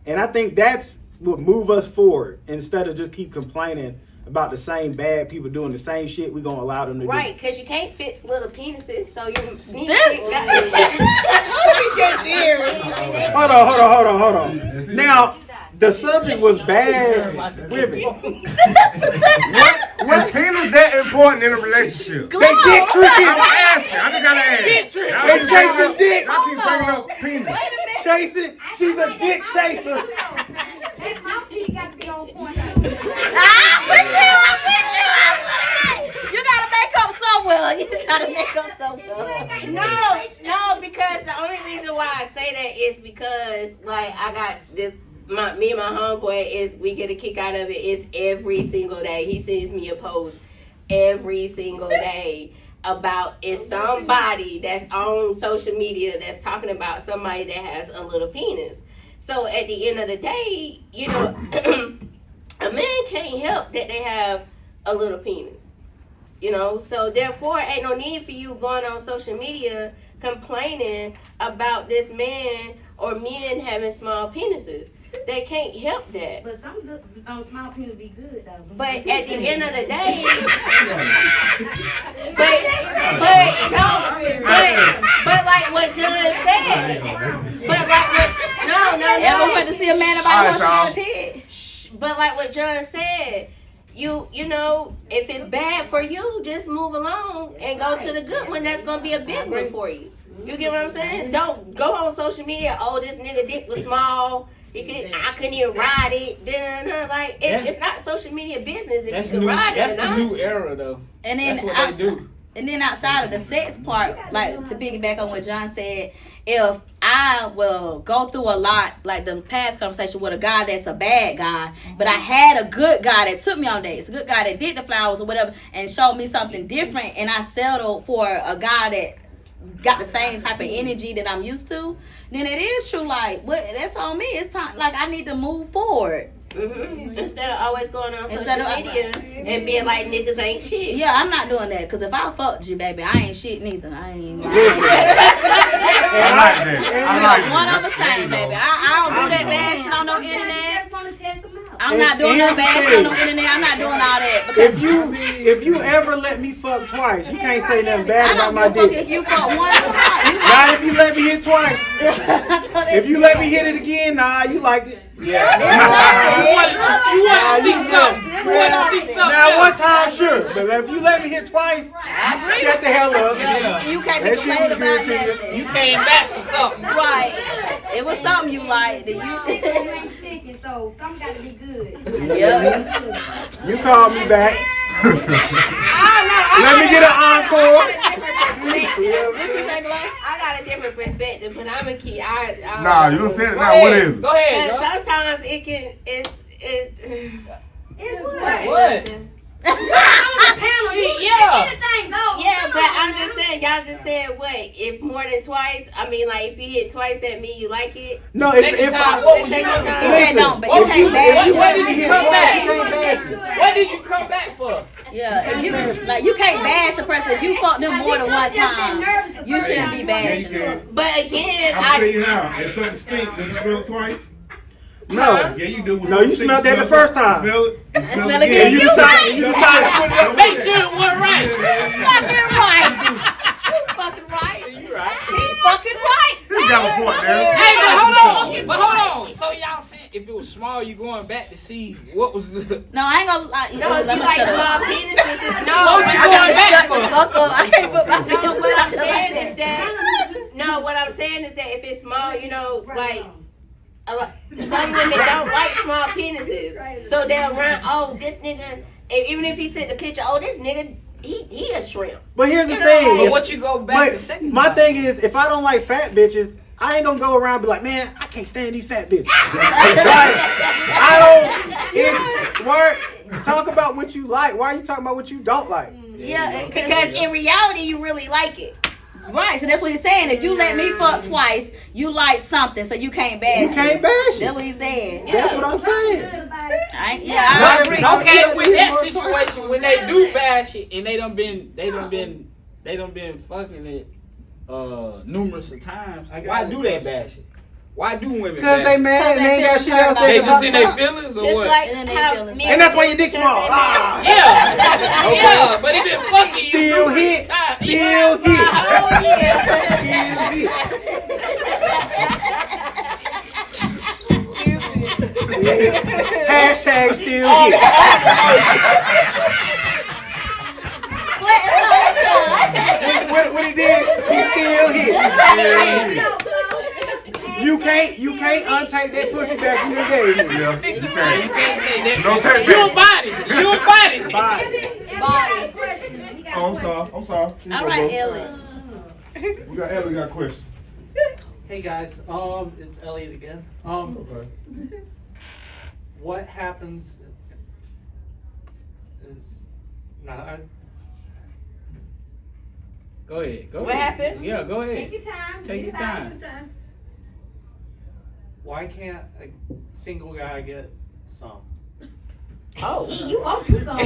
And I think that's what move us forward instead of just keep complaining about the same bad people doing the same shit. We're going to allow them to do. Right, because you can't fix little penises, so you need This- Hold on. Now, the subject was bad women. Was penis that important in a relationship? They get tricky. I'm asking. I just gotta ask. They chasing dick. I keep bringing up penis. Chasing. She's a dick chaser. My pee got to be on point too. You gotta make up somewhere. You gotta make up somewhere. No, because the only reason why I say that is because, like, I got this. Me and my homeboy we get a kick out of it. It's every single day. He sends me a post every single day about is somebody that's on social media that's talking about somebody that has a little penis. So at the end of the day, you know, a man can't help that they have a little penis. You know, so therefore ain't no need for you going on social media complaining about this man or men having small penises. They can't help that. But some good, small penis be good though. But at the end of the day, but like what John said, but like what no. Ever went to see a man about a pig? But like what John said, you know, if it's bad for you, just move along and go to the good one. That's gonna be a big one for you. You get what I'm saying? Don't go on social media. Oh, this nigga dick was small. I couldn't even ride it. Like it's not social media business if you can ride it. That's the new era, though. And then that's what they do. And then outside of the sex part, like to piggyback on what John said, if I will go through a lot, like the past conversation with a guy that's a bad guy, but I had a good guy that took me on dates, a good guy that did the flowers or whatever, and showed me something different, and I settled for a guy that got the same type of energy that I'm used to, then it is true. Like, what? That's on me. It's time. Like, I need to move forward. Mm-hmm. Instead of always going on social media and being like niggas ain't shit. Yeah, I'm not doing that. Because if I fucked you, baby, I ain't shit neither. I ain't. I like that. One of the same, baby. I don't do that bad shit on no internet. I'm not doing that bad shit on no internet. I'm not doing all that. Because if you ever let me fuck twice, you can't say nothing bad about my dick. If you fuck once, not if you let me hit twice. If you let me hit it again, nah, you liked it. Yeah. You want to see something. Now, one time, sure. But if you let me hit twice, shut the hell up. You can't be complaining about that. You came back for something. Right. It was something you liked. You ain't sticking, so something got to be good. Yep. You called me back. Let me get an encore. I got a different perspective, but I'm a key. Nah, you don't say it now. What is it? Go ahead. Sometimes it can. What? Anything goes. Yeah, but I'm just saying, y'all just said what? If more than twice, I mean, like if you hit twice, that mean you like it. No, if time, what was you He said don't, but you can't bash. Where did you come back? What did you come back for? Yeah, if you can't bash a person if you fuck them more than one time. You shouldn't be bashing. But again, I'll tell you how. If something stinks, do you smell it twice? No. Yeah, you do. No, you smelled that the first time. You smell it? You smell it again. You decided to put it up. Make sure it went right. Fucking right. You fucking right. You right. He fucking right. You got a point there. Hey, but hold on. So y'all saying if it was small, you going back to see what was the? No, I ain't gonna lie. no, if you like small penises, no. What you going back for? Fuck up. I can't put my No, what I'm saying is that. No, what I'm saying is that if it's small, you know, like. Some women don't like small penises, so they'll run. Oh, this nigga. Even if he sent the picture, oh, this nigga, he a shrimp. But here's the thing. But what you go back the second My time? thing is, if I don't like fat bitches, I ain't gonna go around and be like, man, I can't stand these fat bitches. Talk about what you like. Why are you talking about what you don't like? Yeah, because in reality, you really like it. Right, so that's what he's saying. If you let me fuck twice, you like something, so you can't bash. You can't bash it. That's what he's saying. That's what I'm saying. I agree. Okay, with that situation, when they do bash it and they done been fucking it numerous of times, why do they bash it? Why do women bash it? Because they mad and they ain't got shit else. They just in their feelings or Just what? like And then how they feelings. men And that's why your dick small. Ah. Yeah. Yeah, but it been fucking you Still numerous hit. times. Still hit. Oh yeah. Hashtag still hit. What he did? He still hit. You can't untake that pussy back you done gave me. Yeah, you You can't. can't take that. Don't take You a that. body. You a body. Bye. Oh, I'm sorry. All right, Ellie. We got Ellie got a question. Hey guys, it's Elliot again. Okay. What happens is Go ahead. Go What ahead. happened? Yeah, go ahead. Take your time. Take your time. Why can't a single guy get some? Oh. You want you some. I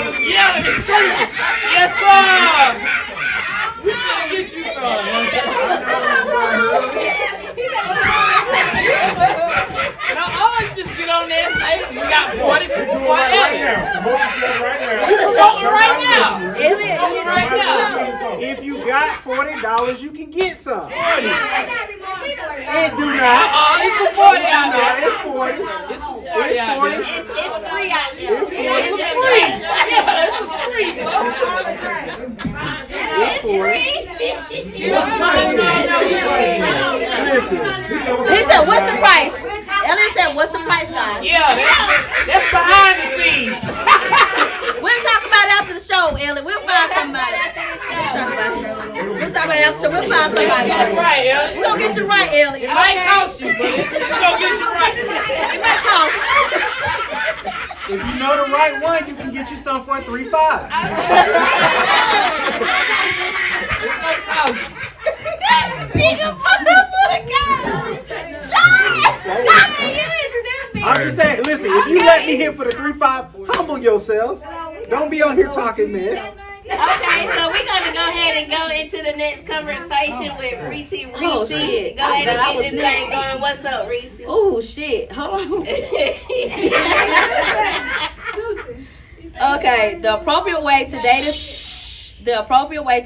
was yelling and screaming. Yes, sir. We gonna get you some. Now, I'll just get on there and say, we got 40 for whatever. Promote right now. Right now. If you got $40, you can get some. 40. It do not. It's a 40 out there. It's 40. It's a 40 out there. It's free out there. It's It's a free. Yeah, it's a free. It's 40. Listen. He said, "What's the price?" Ellie said, "What's the price, guys?" Yeah, that's behind the scenes. We'll talk about it after the show, Ellie. We'll find somebody. We'll talk about it. We'll talk about it after the show. We'll find somebody. Right, Ellie. We're gonna get you right, Ellie. It might cost you, but it's gonna get you right. It might cost. If you know the right one, you can get you some for $3.5. It's gonna cost you. Nigga, fuck this little guy. I'm just saying, listen, if you let me hit for the 3.5, humble yourself. Don't be on here talking mess. Okay, so we're gonna go ahead and go into the next conversation with Reese. Oh, shit. Go ahead I and was get this thing going. What's up, Reese? Oh shit. Hold on. Okay, the appropriate way to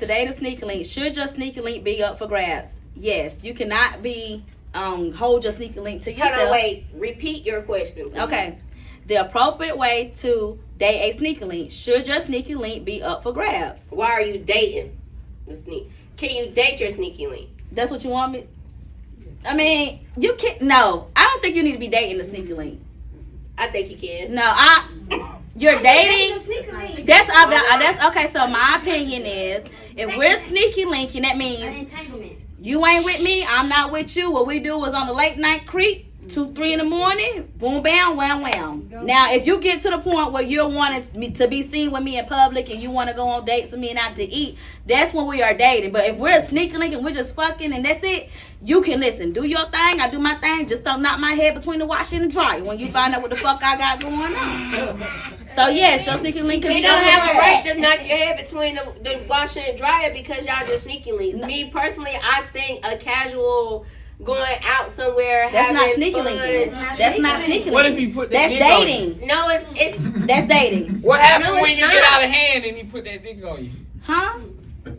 date a sneaky link. Should your sneaky link be up for grabs? Yes. You cannot be hold your sneaky link to yourself. Hold on, wait. Repeat your question, please. Okay. The appropriate way to date a sneaky link. Should your sneaky link be up for grabs? Why are you dating the sneak? Can you date your sneaky link? That's what you want me? I mean, you can't. No, I don't think you need to be dating the sneaky link. I think you can. No, you're dating. That's okay. So my opinion is, if we're sneaky linking, that means you ain't with me, I'm not with you. What we do is on the late night creep. 2, 3 in the morning, boom, bam, wham, wham. Now, if you get to the point where you're wanting me to be seen with me in public and you want to go on dates with me and out to eat, that's when we are dating. But if we're a sneaky link and we're just fucking and that's it, you can listen. Do your thing, I do my thing. Just don't knock my head between the washer and the dryer when you find out what the fuck I got going on. So, yes, your sneaky link can be. You don't have a right to knock your head between the washer and dryer because y'all just sneaky links. No. Me, personally, I think a casual going out somewhere, that's having not sneaky fun. linking. That's not sneaky linking. What if you put that dick dating? On you? No, it's that's dating. What happens when you get out of hand and he put that dick on you? Huh? I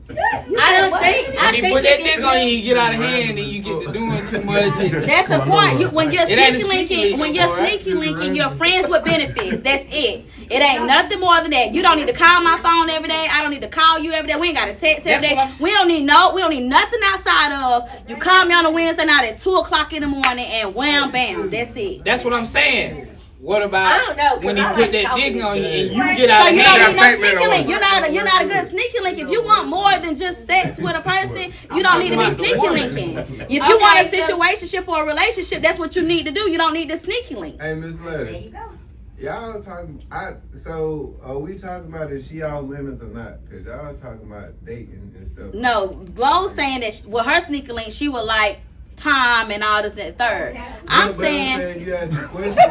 don't think. When he put that dick on you, you get out of hand and you get to doing too much. That's the point. When you're sneaky linking, you're friends with benefits. That's it. It ain't nothing more than that. You don't need to call my phone every day. I don't need to call you every day. We ain't got to text every day. We don't need nothing outside of you call me on a Wednesday night at 2:00 in the morning and wham bam. That's it. That's what I'm saying. What about I don't know, when he I put like that dick on you and you So get out of you hand? don't need no sneaky link. You're not a good sneaky link. If you want more than just sex with a person, you don't need to be sneaky linking. If you want a situationship or a relationship, that's what you need to do. You don't need to sneaky link. Hey, Miss Letty. Y'all talking? So are we talking about is she off limits or not? Cause y'all talking about dating and stuff. No, Glow's saying that with her sneaky link, she would like time and all this and that third. I'm saying you had the question.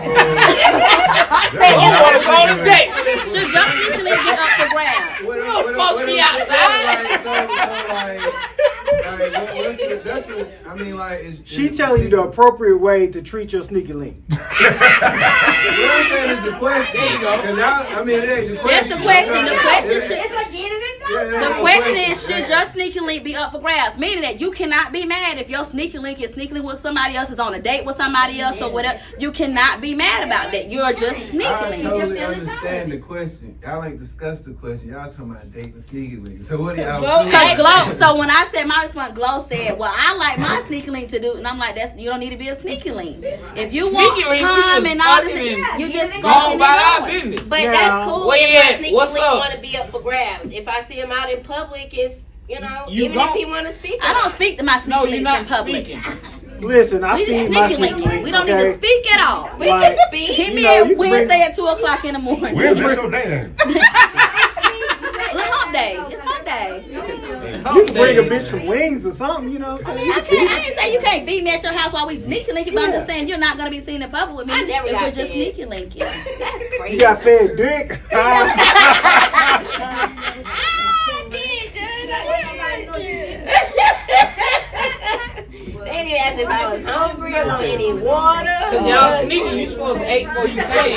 Should your sneaky link get up to grabs? You're supposed to be outside. She telling you the appropriate way to treat your sneaky link. What I'm saying is the question. There you go. That's the question. The question is, should your sneaky link be up for grabs? Meaning that you cannot be mad if your sneaky link is sneaky link with somebody else, is on a date with somebody else or whatever. You cannot be mad about that. You're just sneaky link. I totally understand the question. Y'all ain't discussed the question. Y'all talking about dating sneaky link. So what do y'all do? So when I said my response, Glow said, well, I like my sneaky link to do, and I'm like, you don't need to be a sneaky link. If you want time and all this, you just fucking it. But that's cool if my sneaky link want to be up for grabs. If I see him out in public, it's even if he want to speak. I don't speak to my sneaky links in public. Listen, I feed my sneaky links. We don't need to speak at all. We can speak. Hit me at Wednesday at 2:00 in the morning. Wednesday's your day then. Hump day. It's day. You can bring a bitch some wings or something, you know what I'm saying? I ain't say you can't beat me at your house while we sneaky linking, but I'm just saying you're not gonna be seen in public with me if we're just sneaky linking. That's crazy. You got fed dick. They didn't ask if I was hungry or want any water. Cause y'all sneaking, you supposed to eat before you pay.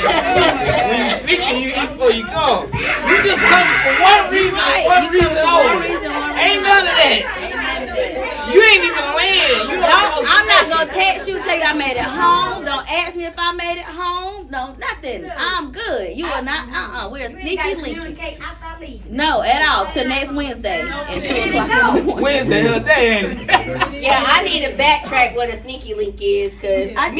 When you sneaking, you eat before you go. You just come for one reason and one reason only. Ain't none of that. You ain't even land. I'm not gonna text you, tell you I made it home. Don't ask me if I made it home. No, nothing. I'm good. You are not. We're sneaky linking. No, at all. Till next Wednesday at 2:00. Wednesday, her day, ain't it? Yeah, I need to backtrack what a sneaky link is, cause I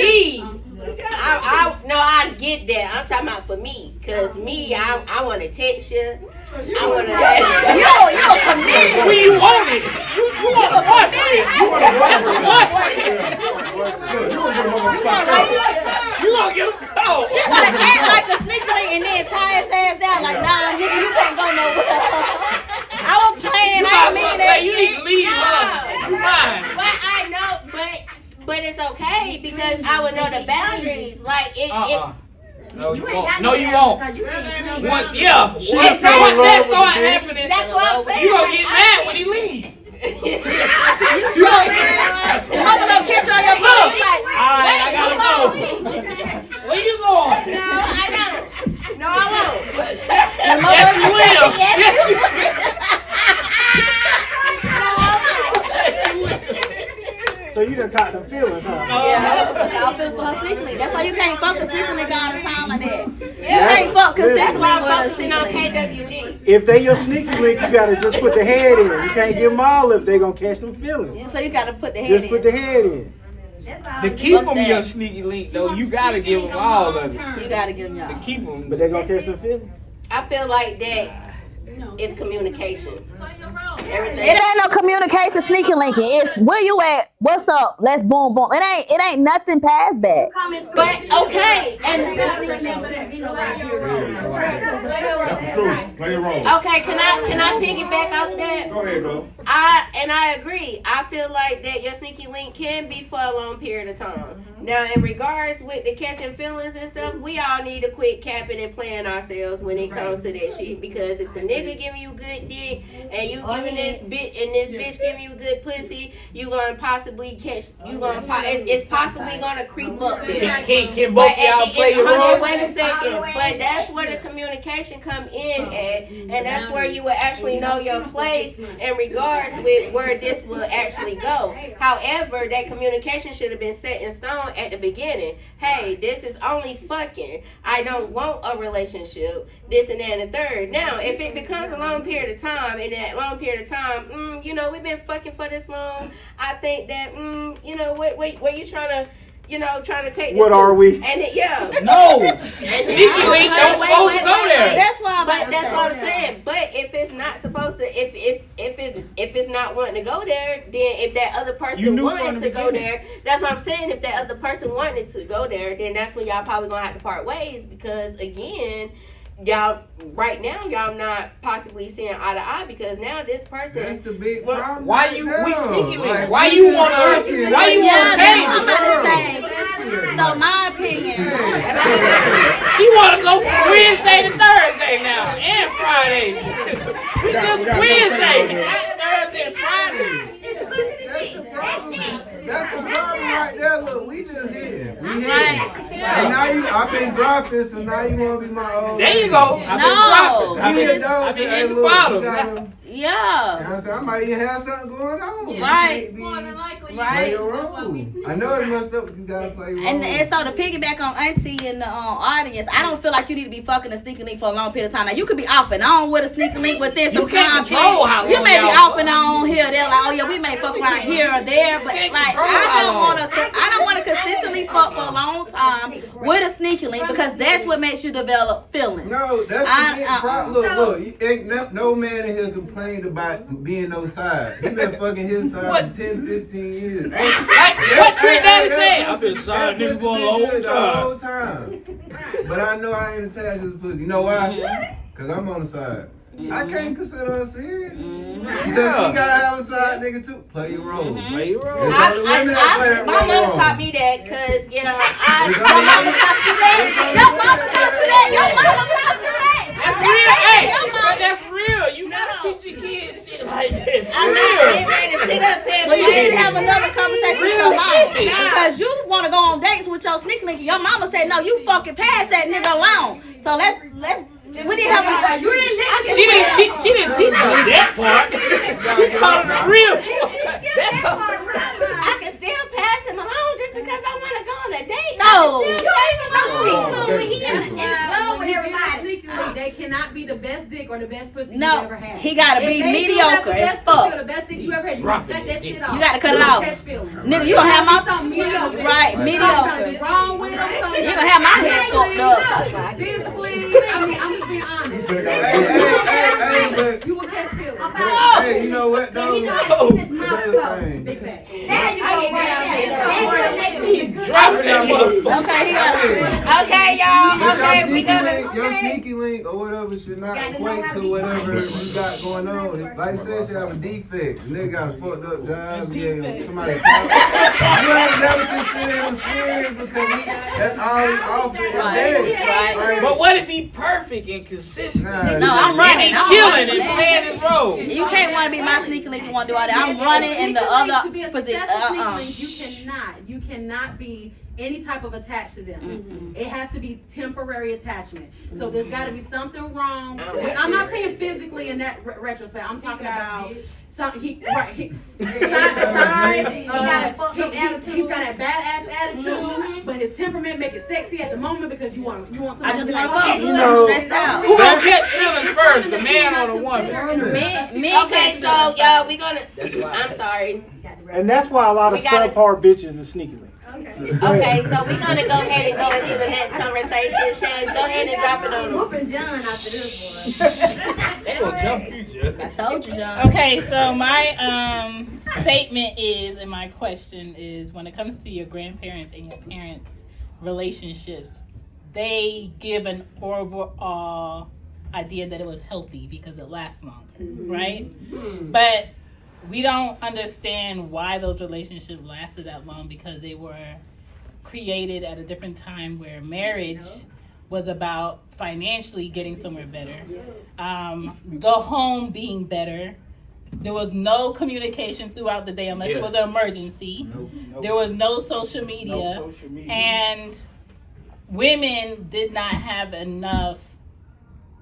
get that. I'm talking about for me, cause me, I want to text you. I want to. Yo, committed. When you want it, you want a boyfriend. That's a boyfriend. You gonna get a call. She wanna act like a sneaky link and then tie his ass down like, nah, nigga, you can't go nowhere. I was playing. I ain't mean that you shit. need to leave her. You mine. But I know, but it's okay because I would know the boundaries. Like it. No, you won't. No, you won't. Once that start happening, that's what I'm saying. You gonna get mad when he leaves. You sure? Your mother gonna kiss you on your butt. Like, alright, I gotta go. Where you going? No, I don't. No, I won't. Yes, you will. So you done caught them feelings, huh? Yeah, I'll feel for her sneaky link. That's why you can't fuck a sneaky link all the time like that. You can't fuck consistently with a sneaky link. If they your sneaky link, you gotta just put the head in. You can't give them all if they gonna catch them feelings. So you gotta put the head Just in. put the head in. To keep them your sneaky link, though, you gotta give them all of it. You gotta give them y'all. To keep them. But they gonna catch them feelings. I feel like that is communication. Everything. It ain't no communication sneaky linking. It's where you at? What's up? Let's boom boom. It ain't nothing past that. But okay, and Play a role. okay, can I piggyback off that? Go ahead, bro. I agree. I feel like that your sneaky link can be for a long period of time. Now, in regards with the catching feelings and stuff, we all need to quit capping and playing ourselves when it comes to that shit. Because if the nigga giving you good dick and you giving this bitch and this bitch giving you good pussy, you gonna possibly catch. It's possibly gonna creep up there. Can both y'all play your role? Wait a second. But that's where the communication come in at, and that's where you will actually know your place in regards with where this will actually go. However, that communication should have been set in stone at the beginning. Hey, this is only fucking. I don't want a relationship. This and that and the third. Now, if it becomes a long period of time, and that long period of time, we've been fucking for this long. I think that, where you trying to take this What are we? And it, No. Sneaky link don't supposed to go there. That's why that's what I'm saying. But if it's not supposed to, if it's not wanting to go there, then if that other person wanted to go there, that's what I'm saying. If that other person wanted to go there, then that's when y'all probably gonna have to part ways because again, y'all right now y'all not possibly seeing eye to eye because now this person. That's the big problem. Why right you now. we sneaky link? Like, Why you wanna change I'm it? about to say. So my opinion. She wanna go from Wednesday to Thursday now and Friday. We just Wednesday, Thursday and Friday. That's the problem right there. Look, we just here. We here. Right. And now I've been dropping, so now you want to be my old. There you go. I've been in the bottom. Yeah. I might even have something going on. Right. More than likely. Play Right. your role. I know it's messed up, but you gotta play your role. And so to piggyback on Auntie and the audience, I don't feel like you need to be fucking a sneaky link for a long period of time. Now you could be off and on with a sneaky link within some can't context. control how long You may be y'all off and on here, there, like, oh yeah, we may fuck around here or there, but like I don't want to consistently fuck for a long time with a sneaky link because that's what makes you develop feelings. No, that's the big problem. Look, ain't no man in here complained about being no side. He been fucking his side for 10, 15 years. What Trick Daddy said? I've been side nigga for a long the whole time. But I know I ain't attached to the pussy. You know why? Because I'm on the side. I can't consider her serious. Because she gotta have a side nigga too. Play your role. Play your role. My mother taught me that because, your mama taught you that. Your mama taught you that. Your mama taught you that. That's real. Hey, that's real. You gotta teach your kids shit like that. I'm not ready to sit up there. Well, you need to have another conversation with your mom because you want to go on dates with your sneaky link. Your mama said, "No, you fucking pass that nigga alone." So let's. We didn't have a. You didn't listen. She didn't teach her that part. She taught her the real part. That's I can still pass him along just because I want to go on a date. No. They cannot be the best dick or the best pussy you No, ever had. he gotta be mediocre as fuck. The best dick you ever had. You Drop cut it. that shit off. You gotta cut it off. Nigga, you gonna have my mediocre. right mediocre. Wrong with him. You gonna have my head fucked up. Physically, I mean, I'm just being honest. Hey, You will catch feelings. hey, you know what though? Big fact. There you go, right there. Drop that motherfucker. Okay, he got it. Okay, y'all. Okay, we gonna. Your sneaky link or whatever should not equate to whatever you got going on. Like you said, should have a defect. Nigga got a fucked up job. Yeah, somebody. You ain't never considered him serious because that's all he offered. Right. But what if he perfect and consistent? No, I'm running. And he chilling and playing his role. You can't want to be my sneaky link and want to do all that. I'm running in the other To be a position. successful sneaky link, you cannot be any type of attached to them. It has to be temporary attachment. So there's got to be something wrong. I'm not saying physically in that retrospect. I'm talking about he's got a badass attitude, but his temperament make it sexy at the moment because you want somebody. I just to want like, to fuck. Stressed out. Who gonna catch feelings first, the man or the woman? Me. Okay, so y'all, we gonna. I'm sorry. And that's why a lot of subpar bitches is sneaky links. Okay, so we're gonna go ahead and go into the next conversation. Shan, go ahead and drop it on them. Whooping John after this one. They gonna jump you, John. I told you, John. Okay, so my statement is, and my question is, when it comes to your grandparents and your parents' relationships, they give an overall idea that it was healthy because it lasts longer, right? But we don't understand why those relationships lasted that long because they were created at a different time where marriage was about financially getting somewhere better, the home being better. There was no communication throughout the day unless it was an emergency. Nope. There was no social media. And women did not have enough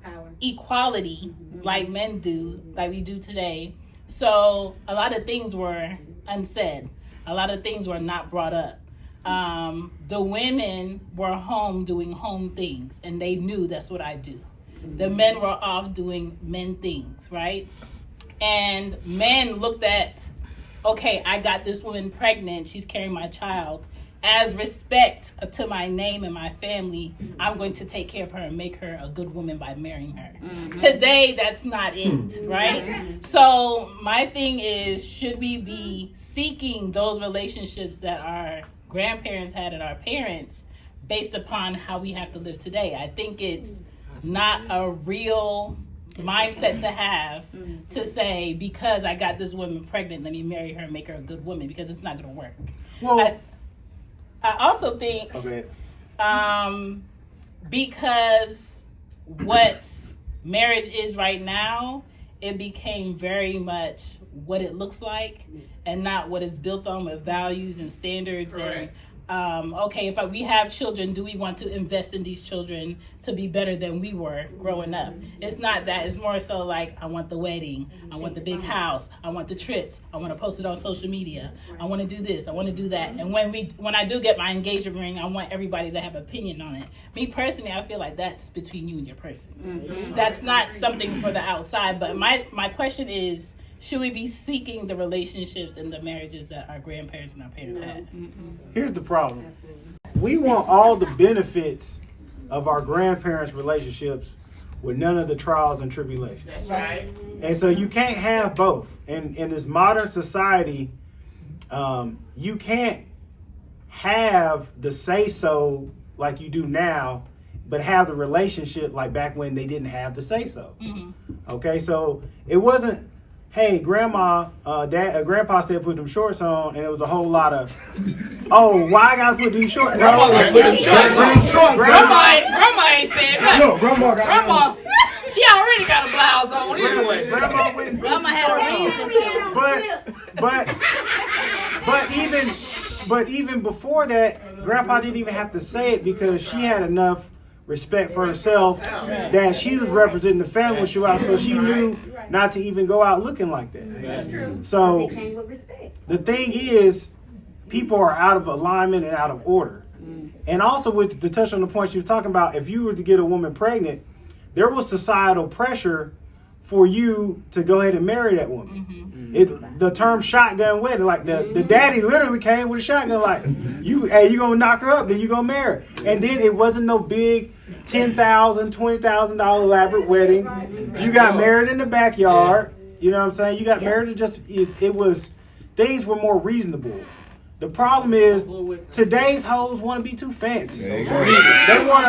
power, equality like men do, like we do today. So a lot of things were unsaid. A lot of things were not brought up. The women were home doing home things, and they knew that's what I do. The men were off doing men things, right? And men looked at, okay, I got this woman pregnant. She's carrying my child. As respect to my name and my family, I'm going to take care of her and make her a good woman by marrying her. Today, that's not it, right? So my thing is, should we be seeking those relationships that our grandparents had and our parents based upon how we have to live today? I think it's not a real mindset to have to say, because I got this woman pregnant, let me marry her and make her a good woman, because it's not going to work. Well, I also think because what marriage is right now, it became very much what it looks like and not what it's built on with values and standards. Correct. And okay, if we have children, do we want to invest in these children to be better than we were growing up? It's not that. It's more so like, I want the wedding, I want the big house, I want the trips, I want to post it on social media, I want to do this, I want to do that. And when I do get my engagement ring, I want everybody to have an opinion on it. Me personally, I feel like that's between you and your person. That's not something for the outside. But my question is, should we be seeking the relationships and the marriages that our grandparents and our parents had? Here's the problem. We want all the benefits of our grandparents' relationships with none of the trials and tribulations. That's right. And so you can't have both. In this modern society, you can't have the say-so like you do now, but have the relationship like back when they didn't have the say-so. Okay, so it wasn't, hey, grandpa said put them shorts on, and it was a whole lot of, oh, why I gotta put these shorts on? Grandma ain't saying that. No, grandma. She already got a blouse on anyway. Grandma had a reason to. But even before that, grandpa didn't even have to say it because she had enough respect for herself that she was representing the family when she was out, so she knew not to even go out looking like that. That's true. So the thing is, people are out of alignment and out of order. And also, to touch on the point she was talking about, if you were to get a woman pregnant, there was societal pressure for you to go ahead and marry that woman. The term shotgun wedding, like the daddy literally came with a shotgun, like you gonna knock her up, then you gonna marry her. And then it wasn't no big $10,000, $20,000 elaborate wedding. You got married in the backyard. You know what I'm saying? You got married to just it was, things were more reasonable. The problem is today's hoes want to be too fancy. They want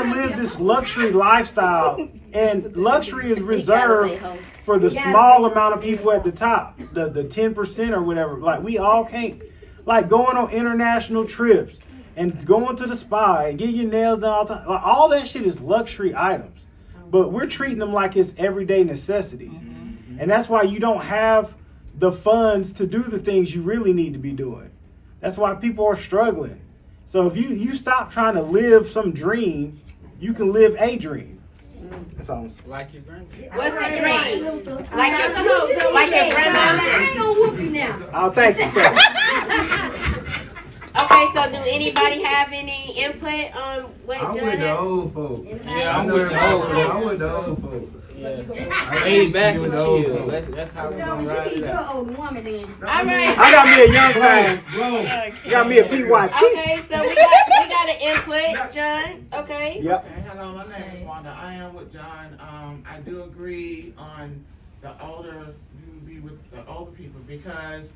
to live this luxury lifestyle, and luxury is reserved for the small amount of people at the top, the 10% or whatever. Like, we all can't, like, going on international trips and going to the spa and getting your nails done all the time. Like, all that shit is luxury items, but we're treating them like it's everyday necessities. And that's why you don't have the funds to do the things you really need to be doing. That's why people are struggling. So if you stop trying to live some dream, you can live a dream. That's all. Like your grandpa. What's the dream? Like your grandma. I ain't gonna whoop you now. Oh, thank you. Okay, so do anybody have any input on what I'm John with the had? old folks. Yeah, I'm with the old folks. I'm with the old folks. Lay back and chill. That's how we're gonna ride it out. Old woman then. All right. I got me a young man. Got me a PYT. Okay, so we got an input, John. Okay. Yep. Okay, hello, my name is Wanda. I am with John. I do agree on the older, you be with the older people because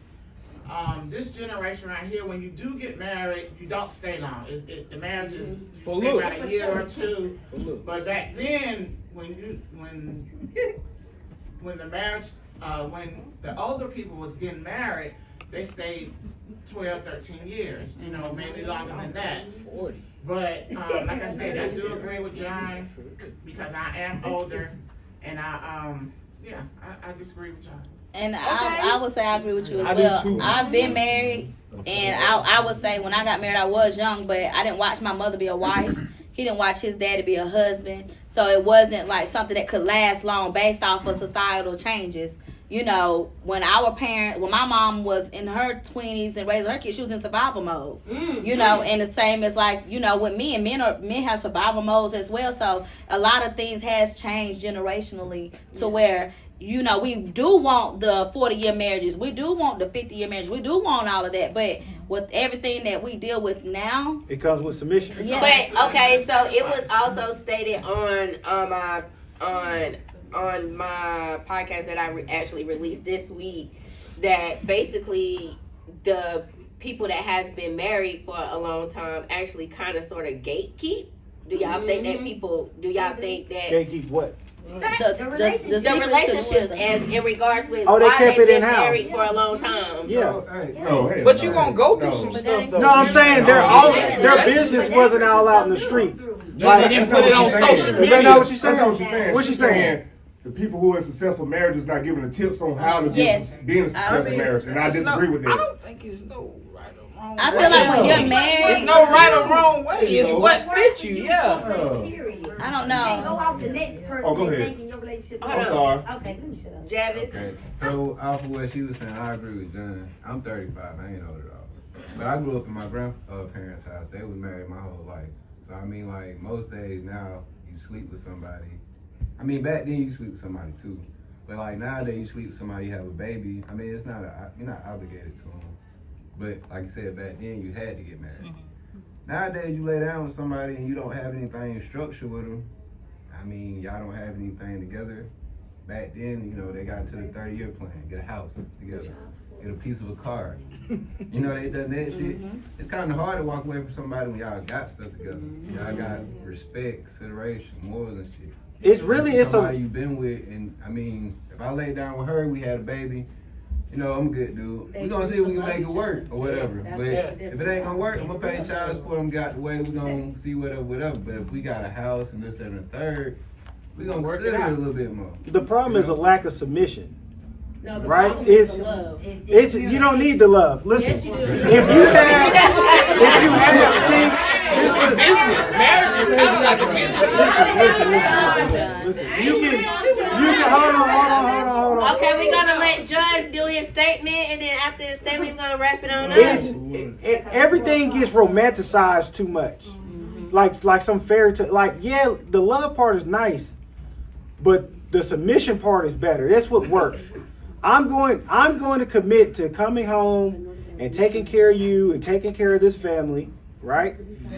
this generation right here, when you do get married, you don't stay long. The marriage is For stay look. about a year or two. For look. But back then, when the marriage, when the older people was getting married, they stayed 12, 13 years. You know, maybe longer than that. 40. But like I said, I do agree with John because I am older, and I disagree with John. And I would say I agree with you as I do well. too. I've been married, and I would say when I got married, I was young, but I didn't watch my mother be a wife. He didn't watch his daddy be a husband. So it wasn't like something that could last long based off of societal changes. You know, when my mom was in her 20s and raising her kids, she was in survival mode. You know, and the same as like, you know, with men have survival modes as well. So a lot of things has changed generationally to where, you know, we do want the 40-year marriages. We do want the 50-year marriages. We do want all of that. But with everything that we deal with now, it comes with submission. Yeah. But okay, so it was also stated on my podcast that I actually released this week that basically the people that has been married for a long time actually kind of sort of gatekeep. Do y'all think that people? Do y'all think that Gatekeep what? the relationships as in regards with they why kept they've it been in-house. married for a long time? Yeah. But you gonna go through some stuff though. No, I'm saying their business wasn't all out in the streets. They didn't put it on social Is media. that not what she's saying? That's not what she's saying. What's she saying? The people who are in successful marriages not giving the tips on how to Yes. be in a successful marriage, and I disagree with that. I don't think it's no right or wrong. I feel like when you're married, It's no right or wrong way. It's what fits you. Yeah. I don't And know. go off the next person Oh, go and ahead. thinking your relationship. I'm sorry. Okay, let me shut up. Javis. Okay, so off of what she was saying, I agree with John. I'm 35, I ain't old at all. But I grew up in my grandparents' house. They was married my whole life. So I mean, like, most days now, you sleep with somebody. I mean, back then you sleep with somebody too. But like nowadays you sleep with somebody, you have a baby. I mean, it's not you're not obligated to them. But like you said, back then you had to get married. Nowadays you lay down with somebody and you don't have anything structured with them. I mean, y'all don't have anything together. Back then, you know, they got into the 30-year plan, get a house together, get a piece of a car. You know, they done that shit. It's kind of hard to walk away from somebody when y'all got stuff together. Y'all got respect, consideration, morals and shit. It's somebody you've been with, and I mean, if I lay down with her, we had a baby. You know, I'm a good dude. We're gonna see if we can make it work or whatever. But if it ain't gonna work, I'm gonna pay child support. I'm got the way. We're gonna see whatever. But if we got a house and this and the third, we're gonna consider it a little bit more. The problem is a lack of submission. No, the right? problem is the love. It's you don't need the love. Listen, Yes, you do. if you have, see, this is business. Marriage is kind of like a business. Listen. You can hold on. Okay, we're gonna let Judge do his statement, and then after his statement, we're gonna wrap it on up. Everything gets romanticized too much, like some fairy tale. Like, yeah, the love part is nice, but the submission part is better. That's what works. I'm going to commit to coming home and taking care of you and taking care of this family, right?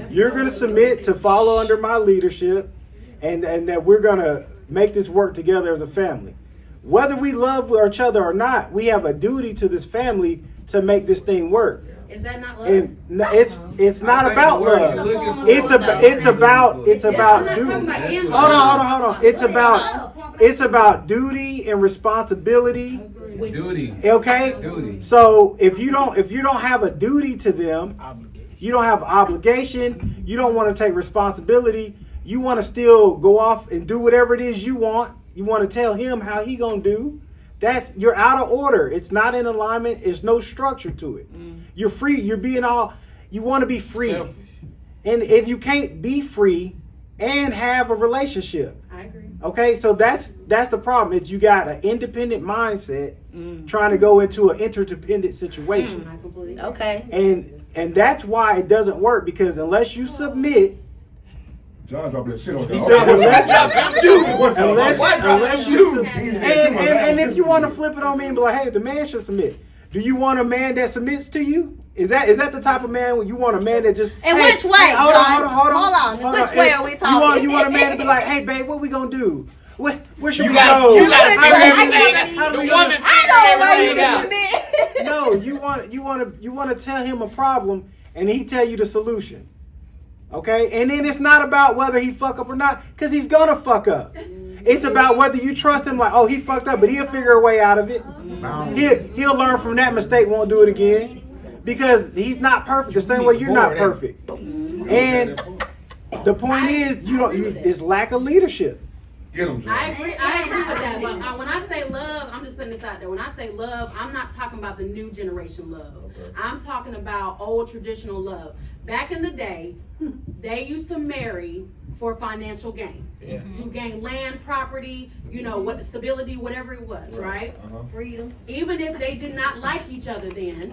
You're going to submit to follow under my leadership, and that we're going to make this work together as a family. Whether we love each other or not, we have a duty to this family to make this thing work. Is that not love? And it's not about love. It's about duty. Hold on. It's about duty and responsibility. Duty. Okay? Duty. So if you don't have a duty to them, you don't have obligation, you don't want to take responsibility, you want to still go off and do whatever it is you want to tell him how he gonna do, you're out of order. It's not in alignment. There's no structure to it. You're free. You're being you want to be free. Selfish. And if you can't be free and have a relationship. I agree. Okay, so that's the problem. It's you got an independent mindset trying to go into an interdependent situation. Okay. And that's why it doesn't work, because unless you submit. John dropped that shit on He said unless you submit. And if you want to flip it on me and be like, hey, the man should submit. Do you want a man that submits to you? Is that the type of man you want a man that just? In which way? Hold on. Which way are we talking? You want a man to be like, hey, babe, what we gonna do? Where should we go? You gotta everything. No, you want to tell him a problem and he tell you the solution. Okay, and then it's not about whether he fuck up or not, because he's gonna fuck up. It's about whether you trust him, like, oh, he fucked up, but he'll figure a way out of it. He'll learn from that mistake, won't do it again, because he's not perfect the same way you're not perfect. And the point is, it's lack of leadership. Get him, John. I agree with that. But when I say love, I'm just putting this out there. When I say love, I'm not talking about the new generation love. Okay. I'm talking about old traditional love. Back in the day, they used to marry for financial gain. Yeah. To gain land, property, what stability, whatever it was, right? Freedom. Even if they did not like each other then,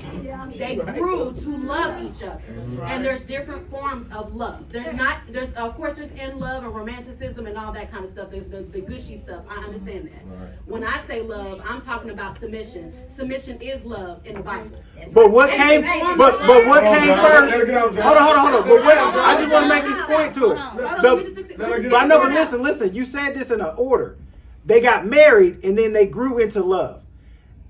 they grew to love each other. And there's different forms of love. There's of course there's in love and romanticism and all that kind of stuff, the gushy stuff. I understand that. When I say love, I'm talking about submission. Submission is love in the Bible. But what came first? Hold on. But I just want to make this point to it. But listen, you said this in an order. They got married and then they grew into love.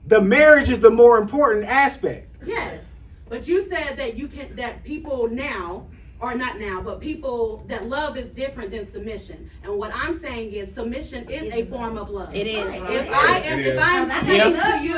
The marriage is the more important aspect. Yes. But you said that people now, or not now, but people, that love is different than submission. And what I'm saying is submission is a form of love. It is. If I'm committing to you,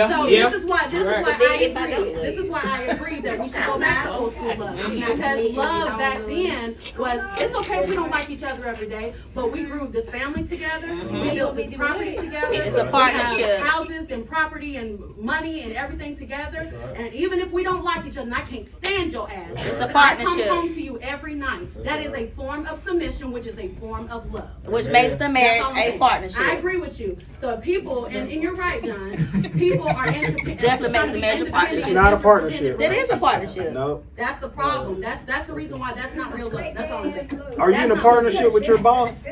so this is why I agree. This is why I agree that we should go back to old school love. Because love back then was, it's okay if we don't like each other every day, but we grew this family together. We built this property together. It's a partnership. We have houses and property and money and everything together. And even if we don't like each other, and I can't stand your ass, it's a partnership. I come home to you every night. That is a form of submission, which is a form of love. Which makes the marriage a partnership. I agree with you. So people, and you're right, John, people are independent. Definitely makes the marriage a partnership. It's not a partnership. It is a partnership. No. That's the problem. That's the reason why that's not real love. That's all I'm saying. Are you in a partnership with your boss?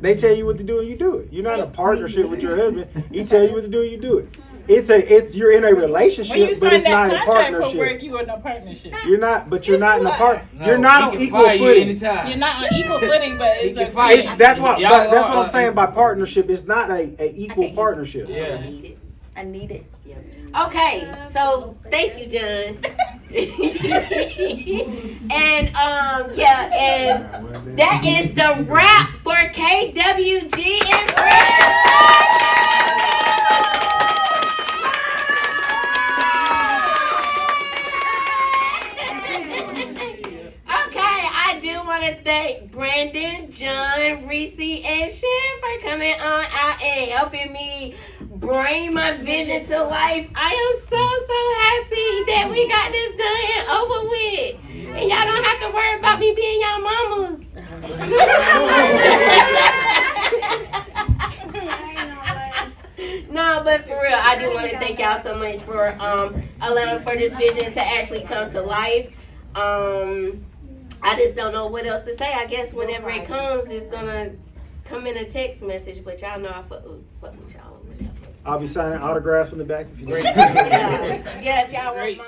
They tell you what to do and you do it. You're not in a partnership with your husband. He tells you what to do and you do it. You're in a relationship, but it's not a partnership. For work, you are in a partnership. You're not in a part. You're not on equal footing. You're not on equal footing, but That's what I'm saying by partnership. It's not a equal partnership. I need it. Okay, so thank you, John. And yeah, and that is the wrap for KWG and Friends. I do want to thank Brandon, John, Reese, and Shan for coming on out and helping me bring my vision to life. I am so happy that we got this done and over with. And y'all don't have to worry about me being y'all mamas. No, but for real, I do want to thank y'all so much for allowing for this vision to actually come to life. I just don't know what else to say. I guess whenever it comes, it's gonna come in a text message. But y'all know I fuck with y'all. I'll be signing autographs on the back if you need. Yeah, if y'all want mine.